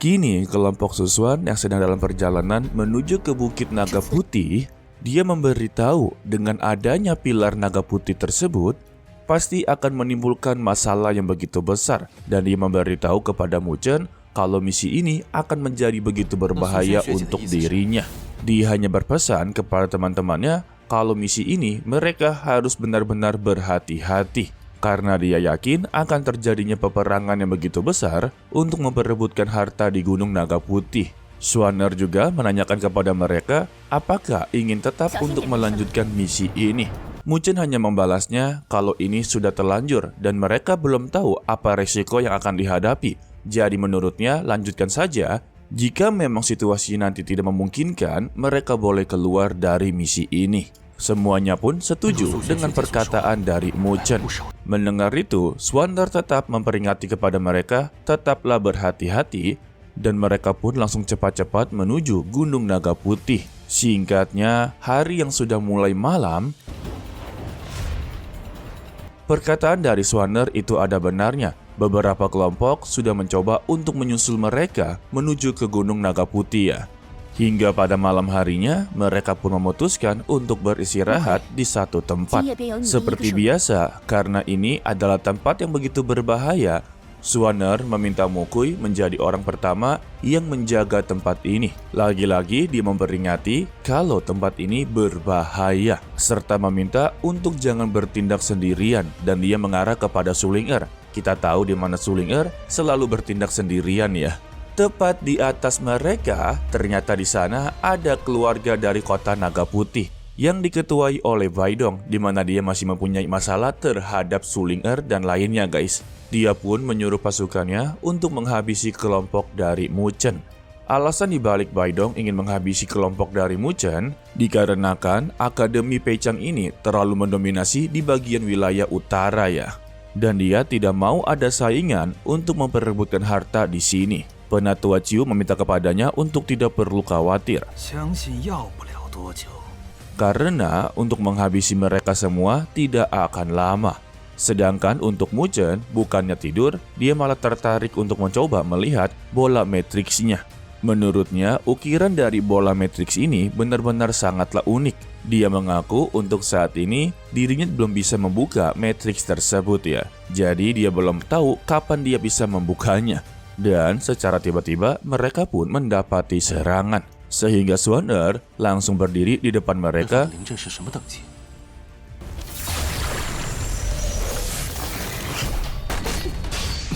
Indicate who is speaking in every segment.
Speaker 1: Kini kelompok Susuan yang sedang dalam perjalanan menuju ke Bukit Naga Putih, dia memberitahu dengan adanya pilar naga putih tersebut pasti akan menimbulkan masalah yang begitu besar, dan dia memberitahu kepada Mu Chen kalau misi ini akan menjadi begitu berbahaya untuk dirinya. Dia hanya berpesan kepada teman-temannya kalau misi ini mereka harus benar-benar berhati-hati, karena dia yakin akan terjadinya peperangan yang begitu besar untuk memperebutkan harta di Gunung Naga Putih. Swanner juga menanyakan kepada mereka apakah ingin tetap untuk melanjutkan misi ini. Mu Chen hanya membalasnya kalau ini sudah terlanjur dan mereka belum tahu apa resiko yang akan dihadapi. Jadi menurutnya lanjutkan saja. Jika memang situasi nanti tidak memungkinkan, mereka boleh keluar dari misi ini. Semuanya pun setuju dengan perkataan dari Mu Chen. Mendengar itu, Swanner tetap memperingati kepada mereka tetaplah berhati-hati, dan mereka pun langsung cepat-cepat menuju Gunung Naga Putih. Singkatnya, hari yang sudah mulai malam. Perkataan dari Swanner itu ada benarnya. Beberapa kelompok sudah mencoba untuk menyusul mereka menuju ke Gunung Naga Putih ya. Hingga pada malam harinya, mereka pun memutuskan untuk beristirahat di satu tempat. Seperti biasa, karena ini adalah tempat yang begitu berbahaya, Swanner meminta Mukui menjadi orang pertama yang menjaga tempat ini. Lagi-lagi dia memperingati kalau tempat ini berbahaya, serta meminta untuk jangan bertindak sendirian, dan dia mengarah kepada Suling-er. Kita tahu di mana Suling-er selalu bertindak sendirian ya. Tepat di atas mereka, ternyata di sana ada keluarga dari kota Naga Putih yang diketuai oleh Weidong, di mana dia masih mempunyai masalah terhadap Suling-er dan lainnya guys. Dia pun menyuruh pasukannya untuk menghabisi kelompok dari Mu Chen. Alasan dibalik Weidong ingin menghabisi kelompok dari Mu Chen dikarenakan Akademi Peichang ini terlalu mendominasi di bagian wilayah utara ya. Dan dia tidak mau ada saingan untuk memperebutkan harta di sini. Penatua Ciu meminta kepadanya untuk tidak perlu khawatir. Karena untuk menghabisi mereka semua tidak akan lama. Sedangkan untuk Mu Chen, bukannya tidur, dia malah tertarik untuk mencoba melihat bola matriksnya. Menurutnya, ukiran dari bola matriks ini benar-benar sangatlah unik. Dia mengaku untuk saat ini dirinya belum bisa membuka matriks tersebut ya. Jadi dia belum tahu kapan dia bisa membukanya. Dan secara tiba-tiba mereka pun mendapati serangan. Sehingga Swanner langsung berdiri di depan mereka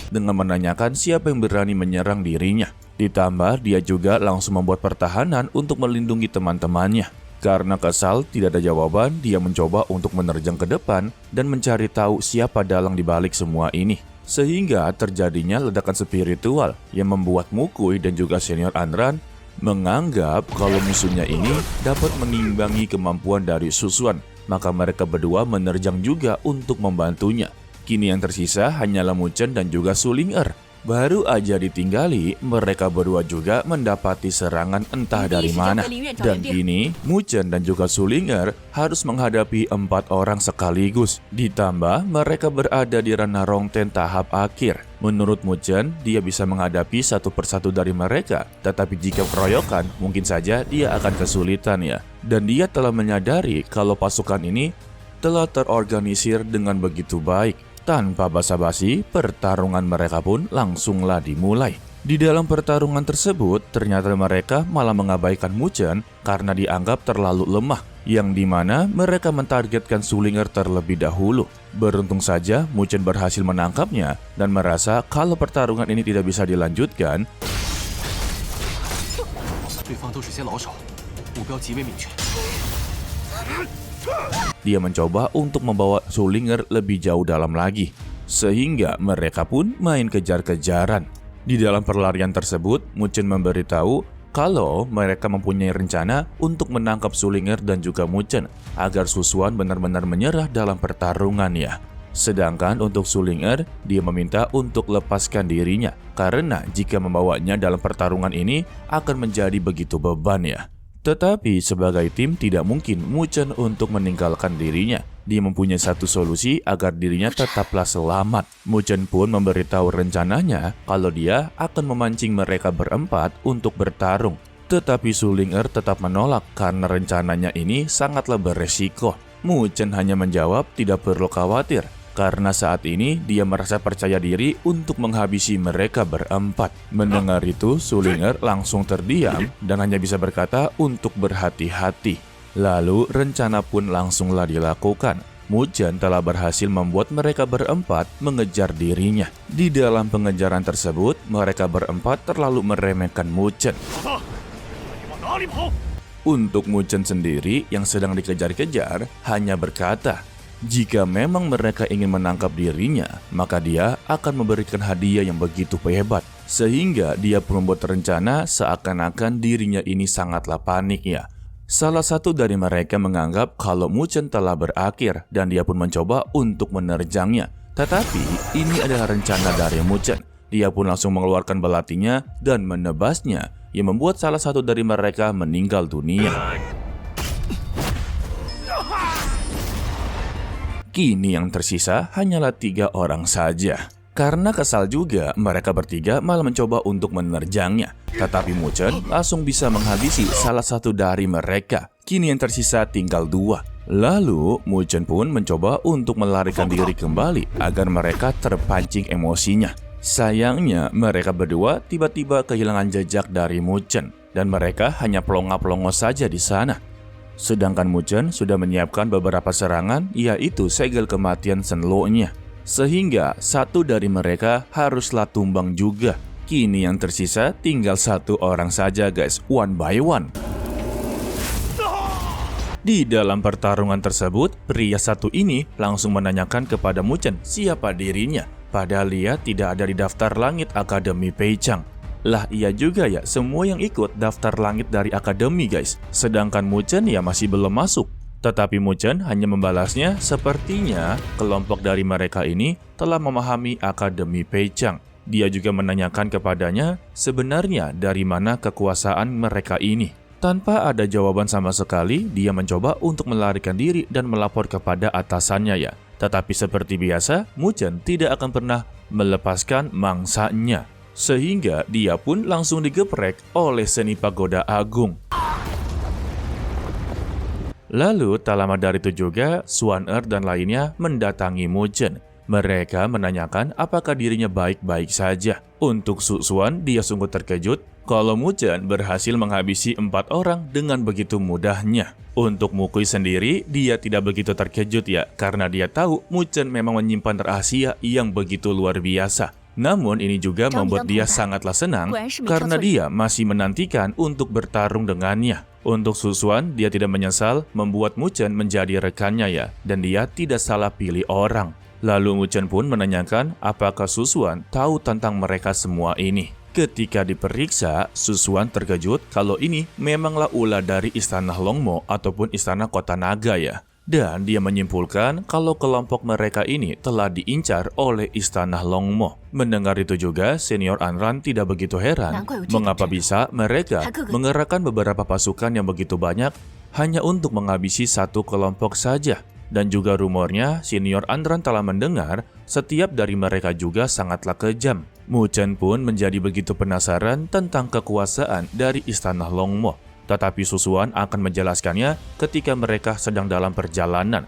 Speaker 1: dengan menanyakan siapa yang berani menyerang dirinya. Ditambah dia juga langsung membuat pertahanan untuk melindungi teman-temannya. Karena kesal tidak ada jawaban, dia mencoba untuk menerjang ke depan dan mencari tahu siapa dalang di balik semua ini. Sehingga terjadinya ledakan spiritual yang membuat Mukui dan juga senior Anran menganggap kalau musuhnya ini dapat mengimbangi kemampuan dari Susuan. Maka mereka berdua menerjang juga untuk membantunya. Kini yang tersisa hanyalah Mu Chen dan juga Suling-er. Baru aja ditinggali, mereka berdua juga mendapati serangan entah dari mana. Dan kini, Mu Chen dan juga Suling-er harus menghadapi 4 orang sekaligus. Ditambah, mereka berada di ranah Rongten tahap akhir. Menurut Mu Chen, dia bisa menghadapi satu persatu dari mereka. Tetapi jika keroyokan, mungkin saja dia akan kesulitan ya. Dan dia telah menyadari kalau pasukan ini telah terorganisir dengan begitu baik. Tanpa basa-basi, pertarungan mereka pun langsunglah dimulai. Di dalam pertarungan tersebut, ternyata mereka malah mengabaikan Mu Chen karena dianggap terlalu lemah, yang dimana mereka mentargetkan Suling-er terlebih dahulu. Beruntung saja Mu Chen berhasil menangkapnya dan merasa kalau pertarungan ini tidak bisa dilanjutkan. Dia mencoba untuk membawa Suling-er lebih jauh dalam lagi, sehingga mereka pun main kejar-kejaran. Di dalam perlarian tersebut, Mu Chen memberitahu kalau mereka mempunyai rencana untuk menangkap Suling-er dan juga Mu Chen agar Susuan benar-benar menyerah dalam pertarungan ya. Sedangkan untuk Suling-er, dia meminta untuk lepaskan dirinya karena jika membawanya dalam pertarungan ini akan menjadi begitu beban ya. Tetapi sebagai tim tidak mungkin Mu Chen untuk meninggalkan dirinya. Dia mempunyai satu solusi agar dirinya tetaplah selamat. Mu Chen pun memberitahu rencananya kalau dia akan memancing mereka berempat untuk bertarung. Tetapi Su Ling'er tetap menolak karena rencananya ini sangatlah beresiko. Mu Chen hanya menjawab tidak perlu khawatir, karena saat ini dia merasa percaya diri untuk menghabisi mereka berempat. Mendengar itu, Su Ling'er langsung terdiam dan hanya bisa berkata untuk berhati-hati. Lalu rencana pun langsunglah dilakukan. Mu Chen telah berhasil membuat mereka berempat mengejar dirinya. Di dalam pengejaran tersebut, mereka berempat terlalu meremehkan Mu Chen. Untuk Mu Chen sendiri yang sedang dikejar-kejar hanya berkata, jika memang mereka ingin menangkap dirinya, maka dia akan memberikan hadiah yang begitu hebat. Sehingga dia pun membuat rencana seakan-akan dirinya ini sangatlah panik ya. Salah satu dari mereka menganggap kalau Mu Chen telah berakhir dan dia pun mencoba untuk menerjangnya. Tetapi ini adalah rencana dari Mu Chen. Dia pun langsung mengeluarkan belatinya dan menebasnya, yang membuat salah satu dari mereka meninggal dunia. Kini yang tersisa hanyalah 3 orang saja. Karena kesal juga, mereka bertiga malah mencoba untuk menerjangnya. Tetapi Mu Chen langsung bisa menghabisi salah satu dari mereka. Kini yang tersisa tinggal 2. Lalu Mu Chen pun mencoba untuk melarikan diri kembali agar mereka terpancing emosinya. Sayangnya mereka berdua tiba-tiba kehilangan jejak dari Mu Chen dan mereka hanya pelongo-pelongo saja di sana. Sedangkan Mu Chen sudah menyiapkan beberapa serangan, yaitu segel kematian Shenlong-nya. Sehingga satu dari mereka haruslah tumbang juga. Kini yang tersisa tinggal 1 orang saja guys, one by one. Di dalam pertarungan tersebut, pria satu ini langsung menanyakan kepada Mu Chen siapa dirinya. Padahal dia tidak ada di daftar langit Akademi Peichang. Lah iya juga ya, semua yang ikut daftar langit dari akademi guys. Sedangkan Mu Chen ya masih belum masuk. Tetapi Mu Chen hanya membalasnya sepertinya kelompok dari mereka ini telah memahami Akademi Peichang. Dia juga menanyakan kepadanya sebenarnya dari mana kekuasaan mereka ini. Tanpa ada jawaban sama sekali, dia mencoba untuk melarikan diri dan melapor kepada atasannya ya. Tetapi seperti biasa, Mu Chen tidak akan pernah melepaskan mangsanya. Sehingga dia pun langsung digeprek oleh seni pagoda agung. Lalu tak lama dari itu juga, Xuan-Er dan lainnya mendatangi Mu Chen. Mereka menanyakan apakah dirinya baik-baik saja. Untuk Su Xuan, dia sungguh terkejut kalau Mu Chen berhasil menghabisi 4 orang dengan begitu mudahnya. Untuk Mu Kui sendiri, dia tidak begitu terkejut ya, karena dia tahu Mu Chen memang menyimpan rahasia yang begitu luar biasa. Namun ini juga membuat dia sangatlah senang karena dia masih menantikan untuk bertarung dengannya. Untuk Su Xuan, dia tidak menyesal membuat Mu Chen menjadi rekannya ya, dan dia tidak salah pilih orang. Lalu Mu Chen pun menanyakan apakah Su Xuan tahu tentang mereka semua ini. Ketika diperiksa, Su Xuan terkejut kalau ini memanglah ulah dari Istana Longmo ataupun Istana Kota Naga ya. Dan dia menyimpulkan kalau kelompok mereka ini telah diincar oleh Istana Longmo. Mendengar itu juga, Senior Anran tidak begitu heran mengapa bisa mereka mengerahkan beberapa pasukan yang begitu banyak hanya untuk menghabisi satu kelompok saja. Dan juga rumornya, Senior Anran telah mendengar setiap dari mereka juga sangatlah kejam. Mu Chen pun menjadi begitu penasaran tentang kekuasaan dari Istana Longmo. Tetapi Su Xuan akan menjelaskannya ketika mereka sedang dalam perjalanan.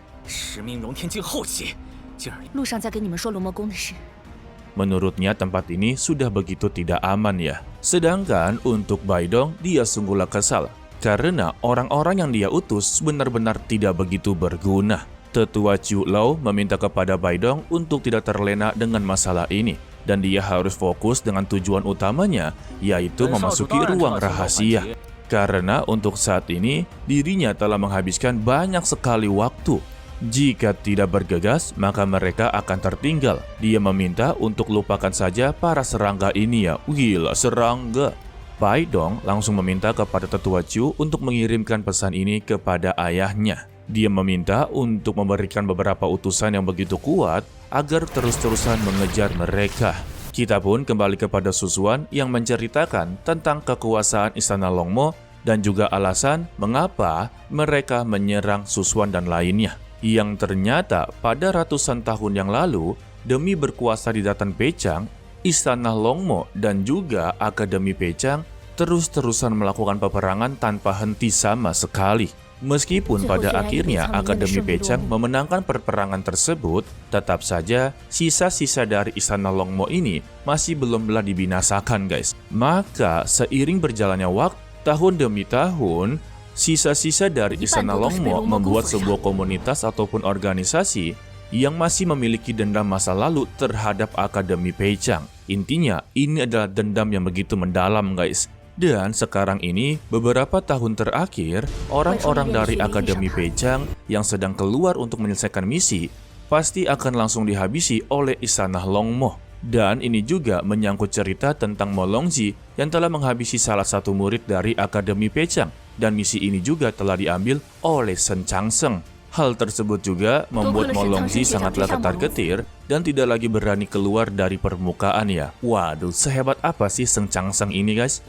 Speaker 1: Menurutnya tempat ini sudah begitu tidak aman ya. Sedangkan untuk Baidong, dia sungguhlah kesal. Karena orang-orang yang dia utus benar-benar tidak begitu berguna. Tetua Chu Lao meminta kepada Baidong untuk tidak terlena dengan masalah ini. Dan dia harus fokus dengan tujuan utamanya, yaitu memasuki ruang rahasia. Karena untuk saat ini, dirinya telah menghabiskan banyak sekali waktu. Jika tidak bergegas, maka mereka akan tertinggal. Dia meminta untuk lupakan saja para serangga ini ya. Gila, serangga. Baidong langsung meminta kepada Tetua Chu untuk mengirimkan pesan ini kepada ayahnya. Dia meminta untuk memberikan beberapa utusan yang begitu kuat agar terus-terusan mengejar mereka. Kita pun kembali kepada Su Xuan yang menceritakan tentang kekuasaan Istana Longmo dan juga alasan mengapa mereka menyerang Susuan dan lainnya. Yang ternyata pada ratusan tahun yang lalu, demi berkuasa di Daratan Pechang, Istana Longmo dan juga Akademi Pechang terus-terusan melakukan peperangan tanpa henti sama sekali. Meskipun pada akhirnya Akademi Pechang memenangkan peperangan tersebut, tetap saja sisa-sisa dari Istana Longmo ini masih belumlah dibinasakan, guys. Maka seiring berjalannya waktu, tahun demi tahun, sisa-sisa dari Istana Longmo membuat sebuah komunitas ataupun organisasi yang masih memiliki dendam masa lalu terhadap Akademi Pechang. Intinya, ini adalah dendam yang begitu mendalam, guys. Dan sekarang ini, beberapa tahun terakhir, orang-orang dari Akademi Pechang yang sedang keluar untuk menyelesaikan misi pasti akan langsung dihabisi oleh Istana Longmo. Dan ini juga menyangkut cerita tentang Molongzi yang telah menghabisi salah satu murid dari Akademi Pechang. Dan misi ini juga telah diambil oleh Shen Changsheng. Hal tersebut juga membuat Molongzi sangatlah ketar-ketir dan tidak lagi berani keluar dari permukaan ya. Waduh, sehebat apa sih Shen Changsheng ini, guys?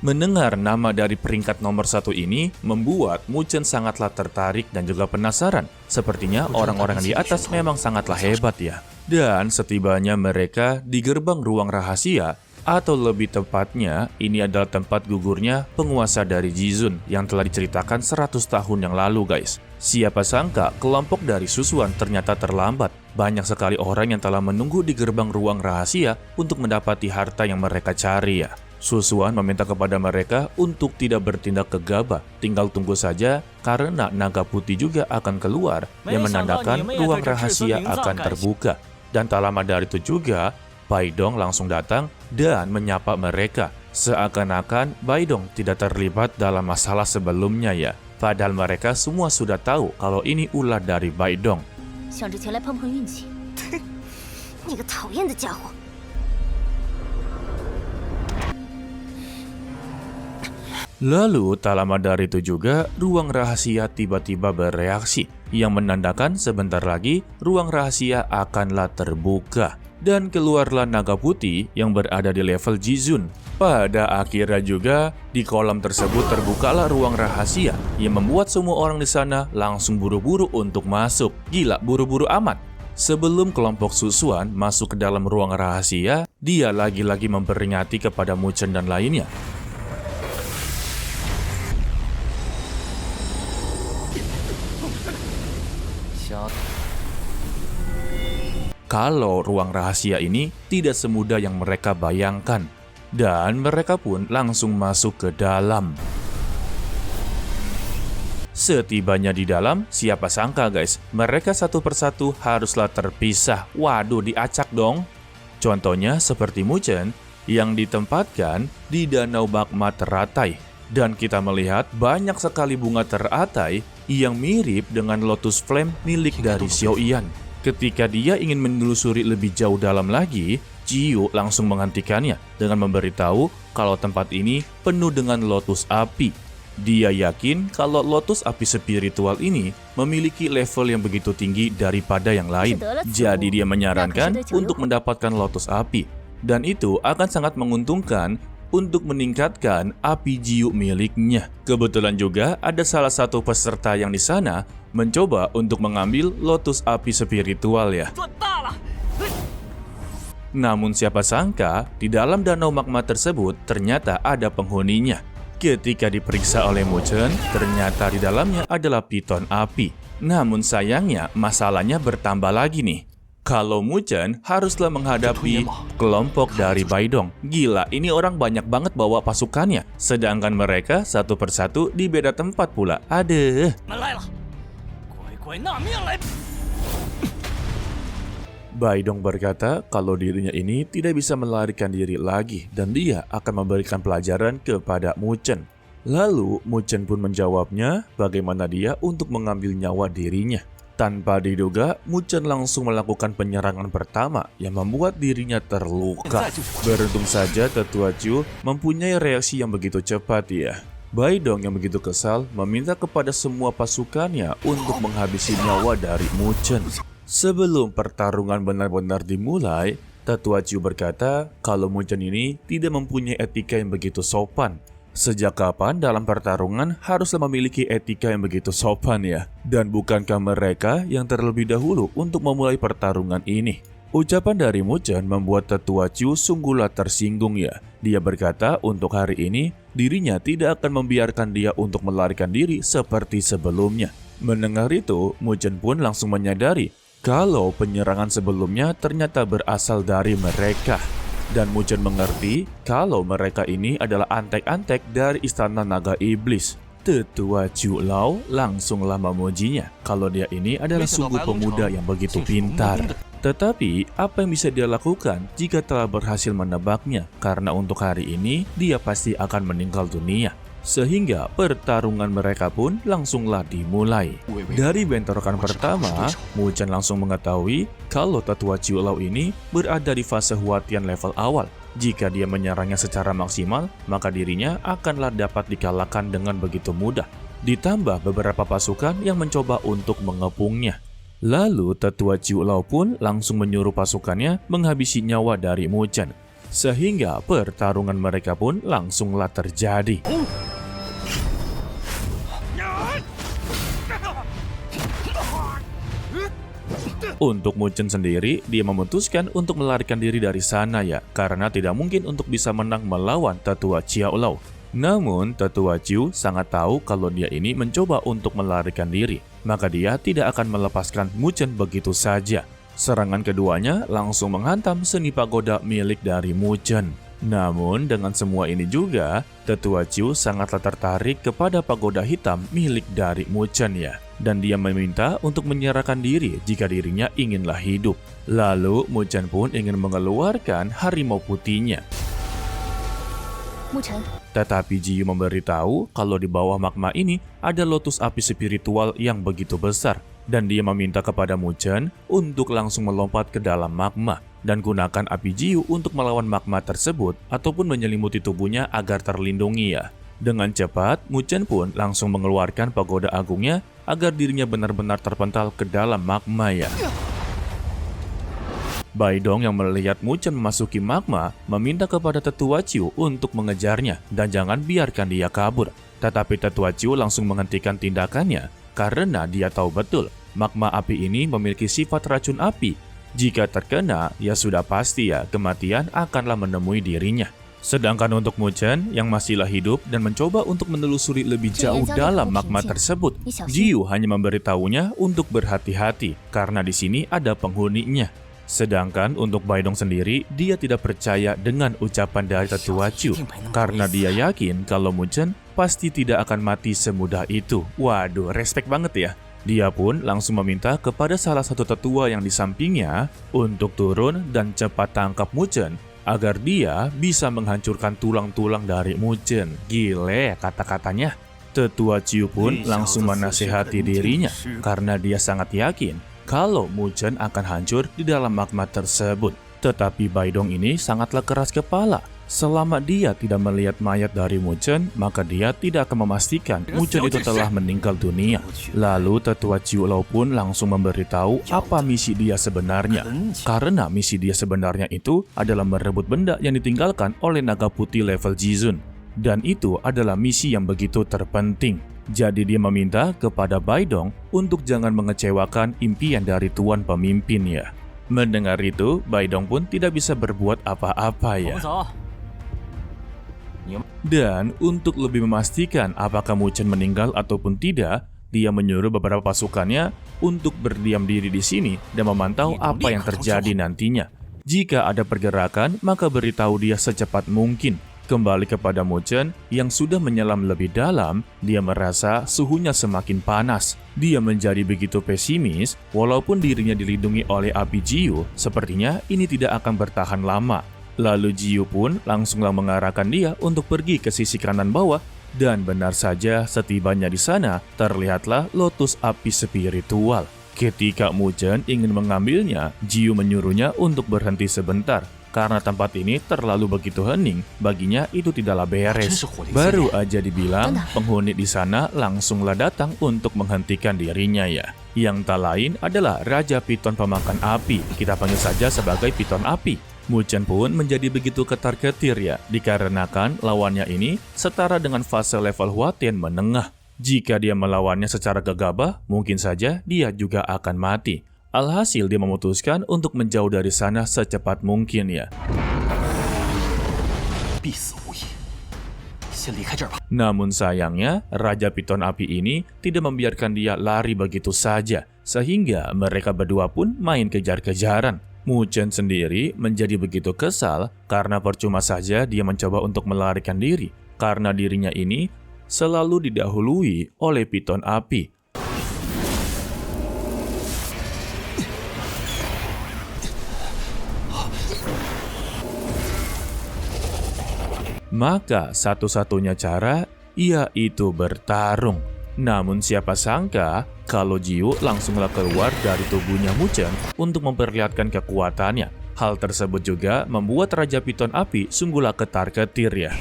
Speaker 1: Mendengar nama dari peringkat nomor 1 ini membuat Mu Chen sangatlah tertarik dan juga penasaran. Sepertinya orang-orang di atas memang sangatlah hebat ya. Dan setibanya mereka di gerbang ruang rahasia, atau lebih tepatnya ini adalah tempat gugurnya penguasa dari Jizun yang telah diceritakan 100 tahun yang lalu, guys. Siapa sangka kelompok dari Susuan ternyata terlambat. Banyak sekali orang yang telah menunggu di gerbang ruang rahasia untuk mendapati harta yang mereka cari ya. Susuan meminta kepada mereka untuk tidak bertindak gegabah. Tinggal tunggu saja karena naga putih juga akan keluar yang menandakan ruang rahasia akan terbuka. Dan tak lama dari itu juga, Baidong langsung datang dan menyapa mereka. Seakan-akan Baidong tidak terlibat dalam masalah sebelumnya ya. Padahal mereka semua sudah tahu kalau ini ulah dari Baidong. Lalu tak lama dari itu juga ruang rahasia tiba-tiba bereaksi yang menandakan sebentar lagi ruang rahasia akanlah terbuka. Dan keluarlah naga putih yang berada di level Jizun. Pada akhirnya juga di kolam tersebut terbukalah ruang rahasia yang membuat semua orang di sana langsung buru-buru untuk masuk. Gila, buru-buru amat. Sebelum kelompok Susuan masuk ke dalam ruang rahasia, dia lagi-lagi memperingati kepada Mu Chen dan lainnya. Kalau ruang rahasia ini tidak semudah yang mereka bayangkan. Dan mereka pun langsung masuk ke dalam. Setibanya di dalam, siapa sangka guys, mereka satu persatu haruslah terpisah. Waduh, diacak dong. Contohnya seperti Mu Chen yang ditempatkan di Danau Magma Teratai. Dan kita melihat banyak sekali bunga teratai yang mirip dengan Lotus Flame milik dari Xiaoyan. Ketika dia ingin menelusuri lebih jauh dalam lagi, Jiu langsung menghentikannya dengan memberitahu kalau tempat ini penuh dengan lotus api. Dia yakin kalau lotus api spiritual ini memiliki level yang begitu tinggi daripada yang lain. Jadi dia menyarankan untuk mendapatkan lotus api. Dan itu akan sangat menguntungkan untuk meningkatkan api Jiu miliknya. Kebetulan juga ada salah satu peserta yang di sana mencoba untuk mengambil lotus api spiritual ya. Namun siapa sangka di dalam danau magma tersebut ternyata ada penghuninya. Ketika diperiksa oleh Mu Chen, ternyata di dalamnya adalah piton api. Namun sayangnya masalahnya bertambah lagi nih. Kalau Mu Chen haruslah menghadapi kelompok dari Baidong. Gila, ini orang banyak banget bawa pasukannya. Sedangkan mereka satu persatu di beda tempat pula. Aduh. Baidong berkata kalau dirinya ini tidak bisa melarikan diri lagi dan dia akan memberikan pelajaran kepada Mu Chen. Lalu Mu Chen pun menjawabnya bagaimana dia untuk mengambil nyawa dirinya. Tanpa diduga, Mu Chen langsung melakukan penyerangan pertama yang membuat dirinya terluka. Beruntung saja Tetua Chu mempunyai reaksi yang begitu cepat ya. Baidong yang begitu kesal meminta kepada semua pasukannya untuk menghabisi nyawa dari Mu Chen. Sebelum pertarungan benar-benar dimulai, Tetua Ciu berkata kalau Muchen ini tidak mempunyai etika yang begitu sopan. Sejak kapan dalam pertarungan haruslah memiliki etika yang begitu sopan ya? Dan bukankah mereka yang terlebih dahulu untuk memulai pertarungan ini? Ucapan dari Muchen membuat Tetua Ciu sungguhlah tersinggung ya. Dia berkata untuk hari ini dirinya tidak akan membiarkan dia untuk melarikan diri seperti sebelumnya. Mendengar itu, Muchen pun langsung menyadari kalau penyerangan sebelumnya ternyata berasal dari mereka. Dan Muchen mengerti kalau mereka ini adalah antek-antek dari Istana Naga Iblis. Tetua Ciu Lao langsunglah memujinya kalau dia ini adalah sungguh pemuda yang begitu pintar. Tetapi apa yang bisa dia lakukan jika telah berhasil menebaknya? Karena untuk hari ini dia pasti akan meninggal dunia. Sehingga pertarungan mereka pun langsunglah dimulai. Dari bentrokan pertama, Muchen langsung mengetahui kalau Tetua Ciu Lao ini berada di fase Huatian level awal. Jika dia menyerangnya secara maksimal, maka dirinya akanlah dapat dikalahkan dengan begitu mudah. Ditambah beberapa pasukan yang mencoba untuk mengepungnya. Lalu Tetua Ciu Lao pun langsung menyuruh pasukannya menghabisi nyawa dari Muchen. Sehingga pertarungan mereka pun langsunglah terjadi. Untuk Muchen sendiri, dia memutuskan untuk melarikan diri dari sana ya, karena tidak mungkin untuk bisa menang melawan Tetua Ciu Lao. Namun, Tetua Ciu sangat tahu kalau dia ini mencoba untuk melarikan diri, maka dia tidak akan melepaskan Muchen begitu saja. Serangan keduanya langsung menghantam seni pagoda milik dari Muchen. Namun, dengan semua ini juga, Tetua Ciu sangatlah tertarik kepada pagoda hitam milik dari Muchen ya. Dan dia meminta untuk menyerahkan diri jika dirinya inginlah hidup. Lalu, Muchen pun ingin mengeluarkan harimau putihnya. Tetapi Jiyu memberitahu kalau di bawah magma ini ada lotus api spiritual yang begitu besar. Dan dia meminta kepada Muchen untuk langsung melompat ke dalam magma dan gunakan api Jiyu untuk melawan magma tersebut ataupun menyelimuti tubuhnya agar terlindungi ya. Dengan cepat, Muchen pun langsung mengeluarkan pagoda agungnya agar dirinya benar-benar terpental ke dalam magma ya. Baidong yang melihat Muchen memasuki magma meminta kepada Tetua Ciu untuk mengejarnya dan jangan biarkan dia kabur. Tetapi Tetua Ciu langsung menghentikan tindakannya karena dia tahu betul magma api ini memiliki sifat racun api. Jika terkena, ya sudah pasti ya kematian akanlah menemui dirinya. Sedangkan untuk Muchen yang masihlah hidup dan mencoba untuk menelusuri lebih jauh dalam magma tersebut, Jiyu hanya memberitahunya untuk berhati-hati karena di sini ada penghuninya. Sedangkan untuk Baidong sendiri, dia tidak percaya dengan ucapan dari Tetua Ciu karena dia yakin kalau Muchen pasti tidak akan mati semudah itu. Waduh, respect banget ya. Dia pun langsung meminta kepada salah satu tetua yang di sampingnya untuk turun dan cepat tangkap Muchen agar dia bisa menghancurkan tulang-tulang dari Muchen. Gile kata-katanya. Tetua Ciu pun langsung menasihati dirinya karena dia sangat yakin kalau Muchen akan hancur di dalam magma tersebut. Tetapi Baidong ini sangatlah keras kepala. Selama dia tidak melihat mayat dari Muchen, maka dia tidak akan memastikan Muchen itu telah meninggal dunia. Lalu Tetua Ciu Lao pun langsung memberitahu apa misi dia sebenarnya. Karena misi dia sebenarnya itu adalah merebut benda yang ditinggalkan oleh naga putih level Jizun. Dan itu adalah misi yang begitu terpenting. Jadi dia meminta kepada Baidong untuk jangan mengecewakan impian dari tuan pemimpin ya. Mendengar itu, Baidong pun tidak bisa berbuat apa-apa ya. Dan untuk lebih memastikan apakah Muchen meninggal ataupun tidak, dia menyuruh beberapa pasukannya untuk berdiam diri di sini dan memantau apa yang terjadi nantinya. Jika ada pergerakan, maka beritahu dia secepat mungkin. Kembali kepada Muchen yang sudah menyelam lebih dalam, dia merasa suhunya semakin panas. Dia menjadi begitu pesimis, walaupun dirinya dilindungi oleh api Jiyu, sepertinya ini tidak akan bertahan lama. Lalu Jiyu pun langsunglah mengarahkan dia untuk pergi ke sisi kanan bawah, dan benar saja setibanya di sana, terlihatlah lotus api spiritual. Ketika Muchen ingin mengambilnya, Jiu menyuruhnya untuk berhenti sebentar. Karena tempat ini terlalu begitu hening, baginya itu tidaklah beres. Baru aja dibilang, penghuni di sana langsunglah datang untuk menghentikan dirinya ya. Yang tak lain adalah Raja Piton Pemakan Api, kita panggil saja sebagai Piton Api. Muchen pun menjadi begitu ketar-ketir ya, dikarenakan lawannya ini setara dengan fase level Huatien menengah. Jika dia melawannya secara gegabah, mungkin saja dia juga akan mati. Alhasil dia memutuskan untuk menjauh dari sana secepat mungkin ya. Namun sayangnya, Raja Piton Api ini tidak membiarkan dia lari begitu saja, sehingga mereka berdua pun main kejar-kejaran. Muchen sendiri menjadi begitu kesal karena percuma saja dia mencoba untuk melarikan diri, karena dirinya ini selalu didahului oleh Piton Api. Maka satu-satunya cara yaitu bertarung. Namun siapa sangka kalau Jiu langsunglah keluar dari tubuhnya Muchen untuk memperlihatkan kekuatannya. Hal tersebut juga membuat Raja Piton Api sungguhlah ketar-ketir ya.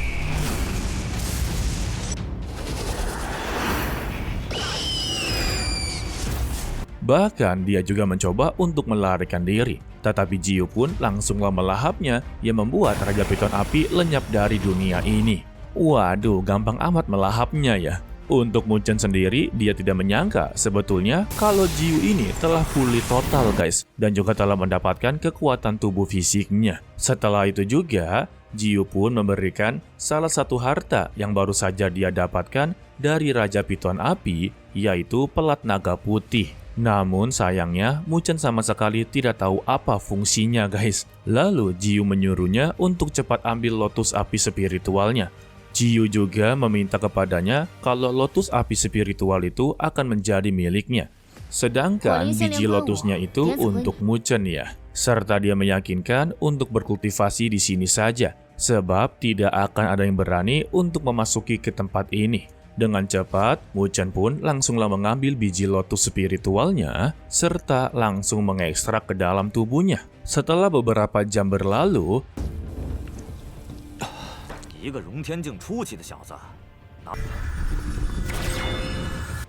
Speaker 1: Bahkan dia juga mencoba untuk melarikan diri. Tetapi Jiu pun langsunglah melahapnya yang membuat Raja Piton Api lenyap dari dunia ini. Waduh, gampang amat melahapnya ya. Untuk Muchen sendiri, dia tidak menyangka sebetulnya kalau Jiu ini telah pulih total guys. Dan juga telah mendapatkan kekuatan tubuh fisiknya. Setelah itu juga, Jiu pun memberikan salah satu harta yang baru saja dia dapatkan dari Raja Piton Api, yaitu pelat naga putih. Namun sayangnya, Muchen sama sekali tidak tahu apa fungsinya guys. Lalu Jiu menyuruhnya untuk cepat ambil lotus api spiritualnya. Jiu juga meminta kepadanya kalau lotus api spiritual itu akan menjadi miliknya. Sedangkan biji lotusnya itu untuk Muchen ya. Serta dia meyakinkan untuk berkultivasi di sini saja. Sebab tidak akan ada yang berani untuk memasuki ke tempat ini. Dengan cepat, Muchen pun langsunglah mengambil biji lotus spiritualnya, serta langsung mengekstrak ke dalam tubuhnya. Setelah beberapa jam berlalu,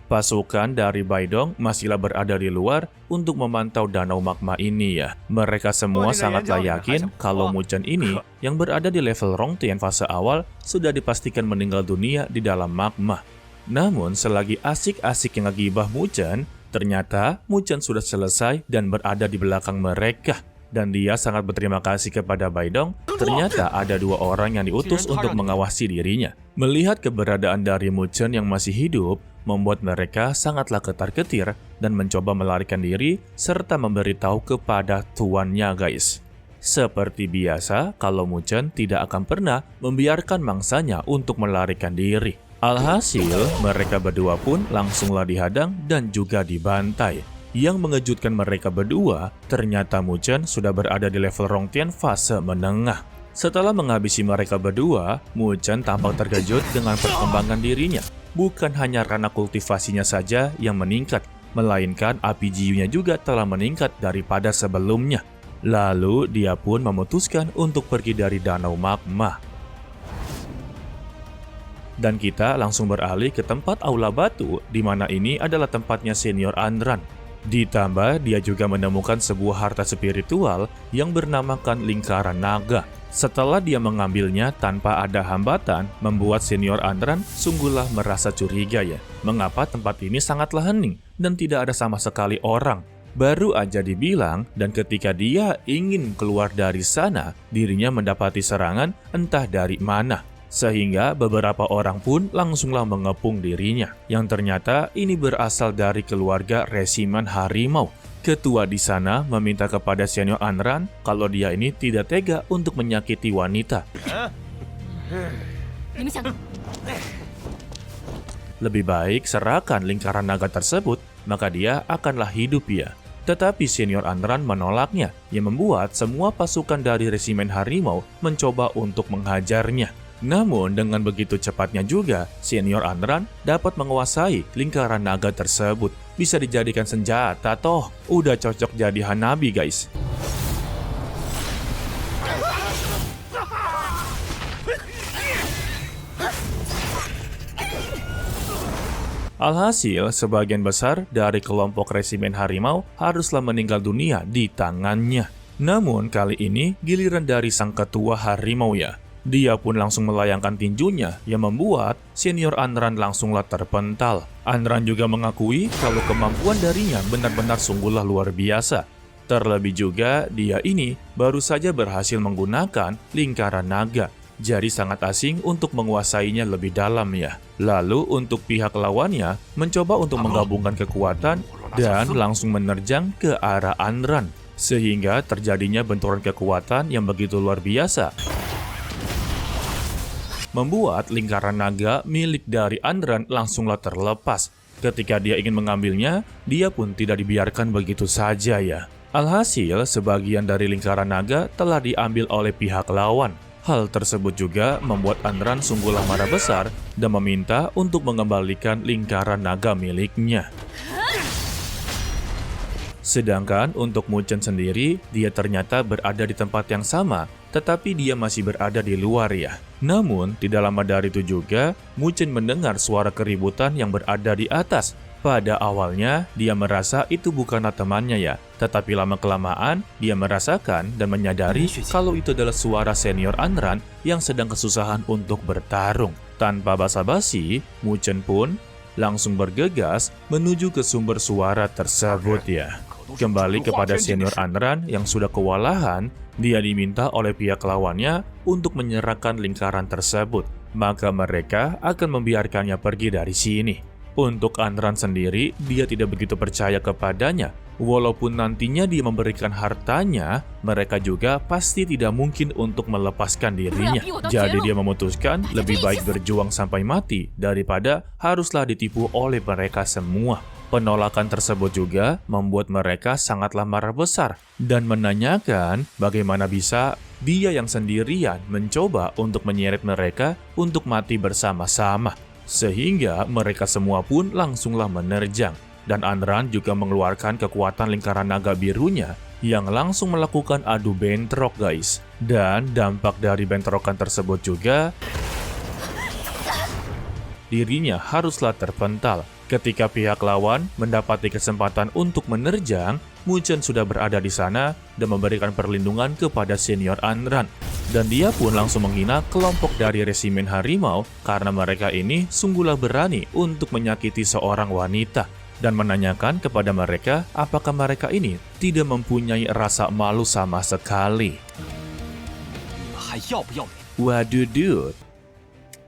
Speaker 1: pasukan dari Baidong masihlah berada di luar untuk memantau danau magma ini ya. Mereka semua sangatlah yakin kalau Muchen ini yang berada di level Rongtian fase awal sudah dipastikan meninggal dunia di dalam magma. Namun selagi asik-asik yang ngegibah Muchen, ternyata Muchen sudah selesai dan berada di belakang mereka. Dan dia sangat berterima kasih kepada Baidong, ternyata ada dua orang yang diutus untuk mengawasi dirinya. Melihat keberadaan dari Muchen yang masih hidup, membuat mereka sangatlah ketar-ketir dan mencoba melarikan diri serta memberitahu kepada tuannya guys. Seperti biasa, kalau Muchen tidak akan pernah membiarkan mangsanya untuk melarikan diri. Alhasil, mereka berdua pun langsunglah dihadang dan juga dibantai. Yang mengejutkan mereka berdua, ternyata Muchen sudah berada di level Rongtian fase menengah. Setelah menghabisi mereka berdua, Muchen tampak terkejut dengan perkembangan dirinya. Bukan hanya karena kultivasinya saja yang meningkat, melainkan api jiunya juga telah meningkat daripada sebelumnya. Lalu dia pun memutuskan untuk pergi dari danau magma. Dan kita langsung beralih ke tempat aula batu, di mana ini adalah tempatnya Senior Anran. Ditambah dia juga menemukan sebuah harta spiritual yang bernamakan lingkaran naga. Setelah dia mengambilnya tanpa ada hambatan, membuat Senior Anran sungguhlah merasa curiga ya. Mengapa tempat ini sangatlah hening dan tidak ada sama sekali orang. Baru aja dibilang, dan ketika dia ingin keluar dari sana, dirinya mendapati serangan entah dari mana. Sehingga beberapa orang pun langsunglah mengepung dirinya. Yang ternyata ini berasal dari keluarga resimen harimau. Ketua di sana meminta kepada Senior Anran kalau dia ini tidak tega untuk menyakiti wanita. Lebih baik serahkan lingkaran naga tersebut, maka dia akanlah hidup ya. Tetapi Senior Anran menolaknya, yang membuat semua pasukan dari resimen harimau mencoba untuk menghajarnya. Namun dengan begitu cepatnya juga, Senior Anran dapat menguasai lingkaran naga tersebut. bisa dijadikan senjata toh. Udah cocok jadi Hanabi guys. Alhasil, sebagian besar dari kelompok resimen harimau haruslah meninggal dunia di tangannya. Namun kali ini giliran dari sang ketua harimau ya. Dia pun langsung melayangkan tinjunya yang membuat senior Anran langsunglah terpental. Anran juga mengakui kalau kemampuan darinya benar-benar sungguhlah luar biasa. Terlebih juga dia ini baru saja berhasil menggunakan lingkaran naga. Jadi sangat asing untuk menguasainya lebih dalam ya. Lalu untuk pihak lawannya mencoba untuk menggabungkan kekuatan dan langsung menerjang ke arah Anran. Sehingga terjadinya benturan kekuatan yang begitu luar biasa. Membuat lingkaran naga milik dari Anran langsunglah terlepas. Ketika dia ingin mengambilnya, dia pun tidak dibiarkan begitu saja ya. Alhasil, sebagian dari lingkaran naga telah diambil oleh pihak lawan. Hal tersebut juga membuat Anran sungguhlah marah besar dan meminta untuk mengembalikan lingkaran naga miliknya. Sedangkan untuk Muchen sendiri, dia ternyata berada di tempat yang sama, tetapi dia masih berada di luar ya. Namun, tidak lama dari itu juga, Muchen mendengar suara keributan yang berada di atas. Pada awalnya, dia merasa itu bukanlah temannya ya, tetapi lama-kelamaan dia merasakan dan menyadari kalau itu adalah suara senior Anran yang sedang kesusahan untuk bertarung. Tanpa basa-basi, Muchen pun langsung bergegas menuju ke sumber suara tersebut ya. Kembali kepada senior Anran yang sudah kewalahan, dia diminta oleh pihak lawannya untuk menyerahkan lingkaran tersebut, maka mereka akan membiarkannya pergi dari sini. Untuk Anran sendiri, dia tidak begitu percaya kepadanya. Walaupun nantinya dia memberikan hartanya, mereka juga pasti tidak mungkin untuk melepaskan dirinya. Jadi dia memutuskan lebih baik berjuang sampai mati daripada haruslah ditipu oleh mereka semua. Penolakan tersebut juga membuat mereka sangatlah marah besar dan menanyakan bagaimana bisa dia yang sendirian mencoba untuk menyeret mereka untuk mati bersama-sama. Sehingga mereka semua pun langsunglah menerjang. Dan Anran juga mengeluarkan kekuatan lingkaran naga birunya yang langsung melakukan adu bentrok guys. Dan dampak dari bentrokan tersebut juga, dirinya haruslah terpental. Ketika pihak lawan mendapati kesempatan untuk menerjang, Muchen sudah berada di sana dan memberikan perlindungan kepada senior Anran. Dan dia pun langsung menghina kelompok dari resimen harimau karena mereka ini sungguhlah berani untuk menyakiti seorang wanita. Dan menanyakan kepada mereka apakah mereka ini tidak mempunyai rasa malu sama sekali. Waduh dude.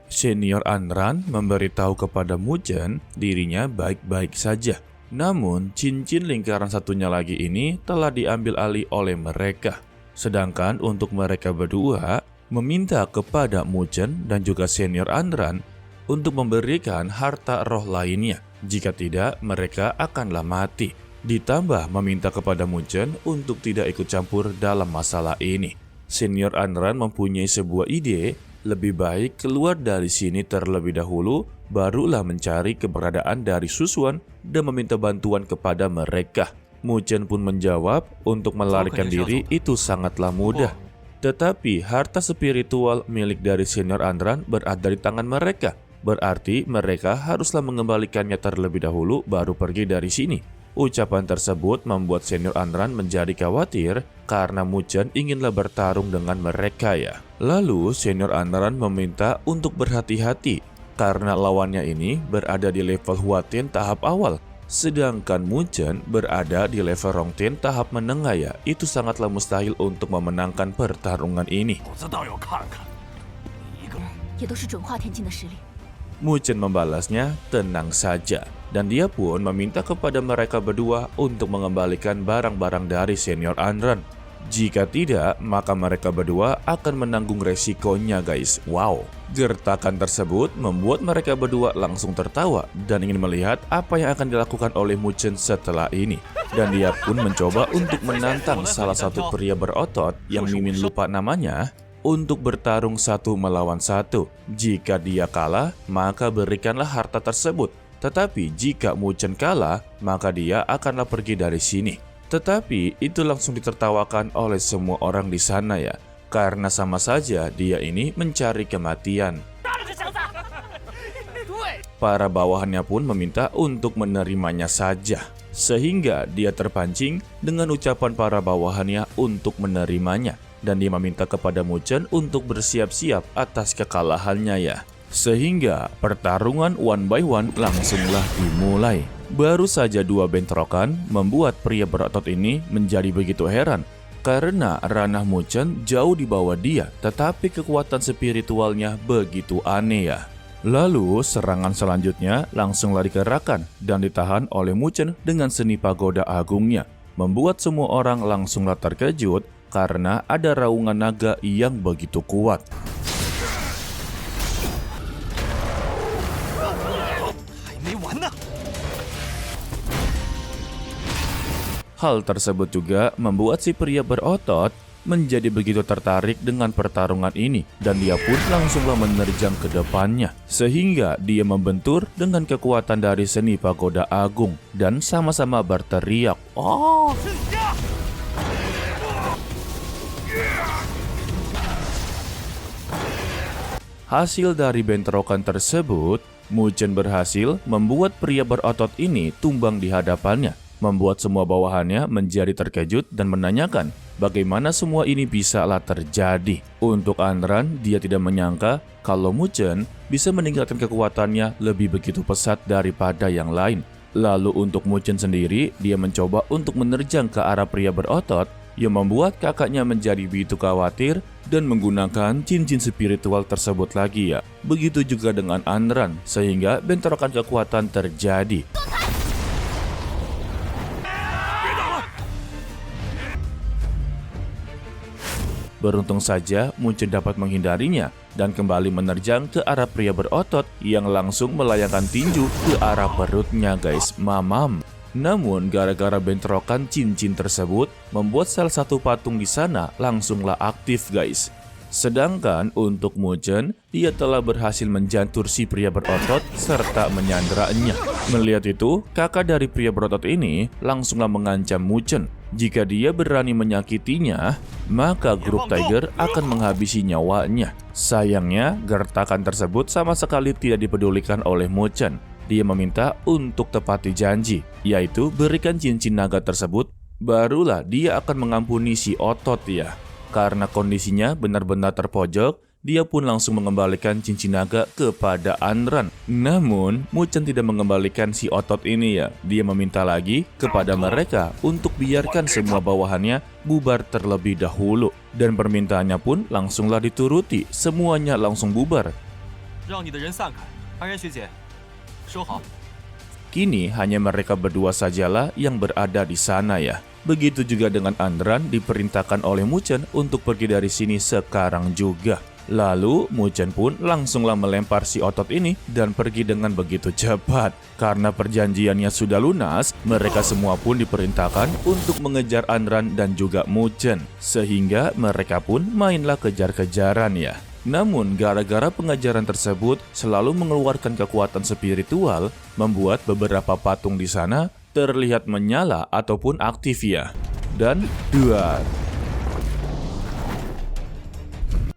Speaker 1: Senior Anran memberitahu kepada Muchen dirinya baik-baik saja. Namun, cincin lingkaran satunya lagi ini telah diambil alih oleh mereka. Sedangkan untuk mereka berdua meminta kepada Muchen dan juga senior Anran untuk memberikan harta roh lainnya. Jika tidak, mereka akanlah mati. Ditambah meminta kepada Muchen untuk tidak ikut campur dalam masalah ini. Senior Anran mempunyai sebuah ide. Lebih baik keluar dari sini terlebih dahulu, barulah mencari keberadaan dari Susuan dan meminta bantuan kepada mereka. Muchen pun menjawab untuk melarikan diri itu sangatlah mudah. Tetapi harta spiritual milik dari senior Anran berada di tangan mereka. Berarti mereka haruslah mengembalikannya terlebih dahulu baru pergi dari sini. Ucapan tersebut membuat senior Anran menjadi khawatir karena Muchen inginlah bertarung dengan mereka ya. Lalu senior Anran meminta untuk berhati-hati karena lawannya ini berada di level Huaten tahap awal. Sedangkan Muchen berada di level Rongten tahap menengah ya. Itu sangatlah mustahil untuk memenangkan pertarungan ini. Muchen membalasnya tenang saja. Dan dia pun meminta kepada mereka berdua untuk mengembalikan barang-barang dari senior Anran. Jika tidak, maka mereka berdua akan menanggung resikonya guys. Wow, gertakan tersebut membuat mereka berdua langsung tertawa dan ingin melihat apa yang akan dilakukan oleh Muchen setelah ini. Dan dia pun mencoba untuk menantang salah satu pria berotot yang Mimin lupa namanya untuk bertarung satu melawan satu. Jika dia kalah, maka berikanlah harta tersebut. Tetapi jika Mu Chen kalah, maka dia akanlah pergi dari sini. Tetapi itu langsung ditertawakan oleh semua orang di sana ya, karena sama saja dia ini mencari kematian. Para bawahannya pun meminta untuk menerimanya saja, sehingga dia terpancing dengan ucapan para bawahannya untuk menerimanya, dan dia meminta kepada Mu Chen untuk bersiap-siap atas kekalahannya ya. Sehingga pertarungan one by one langsunglah dimulai. Baru saja 2 bentrokan membuat pria berotot ini menjadi begitu heran, karena ranah Mu Chen jauh di bawah dia, tetapi kekuatan spiritualnya begitu aneh ya. Lalu serangan selanjutnya langsunglah dikerahkan dan ditahan oleh Mu Chen dengan seni pagoda agungnya, membuat semua orang langsunglah terkejut karena ada raungan naga yang begitu kuat. Hal tersebut juga membuat si pria berotot menjadi begitu tertarik dengan pertarungan ini, dan dia pun langsunglah menerjang ke depannya, sehingga dia membentur dengan kekuatan dari seni pagoda agung dan sama-sama berteriak, "Oh!" Hasil dari bentrokan tersebut, Mu Chen berhasil membuat pria berotot ini tumbang di hadapannya, membuat semua bawahannya menjadi terkejut dan menanyakan bagaimana semua ini bisalah terjadi. Untuk Anran, dia tidak menyangka kalau Mu Chen bisa meningkatkan kekuatannya lebih begitu pesat daripada yang lain. Lalu untuk Mu Chen sendiri, dia mencoba untuk menerjang ke arah pria berotot yang membuat kakaknya menjadi begitu khawatir dan menggunakan cincin spiritual tersebut lagi ya. Begitu juga dengan Anran, sehingga bentrokan kekuatan terjadi. Beruntung saja Mu Chen dapat menghindarinya dan kembali menerjang ke arah pria berotot yang langsung melayangkan tinju ke arah perutnya guys, mamam. Namun gara-gara bentrokan cincin tersebut membuat salah satu patung di sana langsunglah aktif guys. Sedangkan untuk Mu Chen, dia telah berhasil menjantur si pria berotot serta menyanderanya. Melihat itu, kakak dari pria berotot ini langsunglah mengancam Mu Chen. Jika dia berani menyakitinya, maka grup Tiger akan menghabisi nyawanya. Sayangnya, gertakan tersebut sama sekali tidak dipedulikan oleh Mu Chen. Dia meminta untuk tepati janji, yaitu berikan cincin naga tersebut, barulah dia akan mengampuni si otot ya. Karena kondisinya benar-benar terpojok, dia pun langsung mengembalikan cincin naga kepada Anran. Namun, Mu Chen tidak mengembalikan si otot ini ya. Dia meminta lagi kepada mereka untuk biarkan semua bawahannya bubar terlebih dahulu. Dan permintaannya pun langsunglah dituruti, semuanya langsung bubar. Kini hanya mereka berdua sajalah yang berada di sana ya. Begitu juga dengan Anran diperintahkan oleh Mu Chen untuk pergi dari sini sekarang juga. Lalu Mu Chen pun langsunglah melempar si otot ini dan pergi dengan begitu cepat. Karena perjanjiannya sudah lunas, mereka semua pun diperintahkan untuk mengejar Anran dan juga Mu Chen. Sehingga mereka pun mainlah kejar-kejaran ya. Namun gara-gara pengejaran tersebut selalu mengeluarkan kekuatan spiritual, membuat beberapa patung di sana terlihat menyala ataupun aktif ya. Dan duar.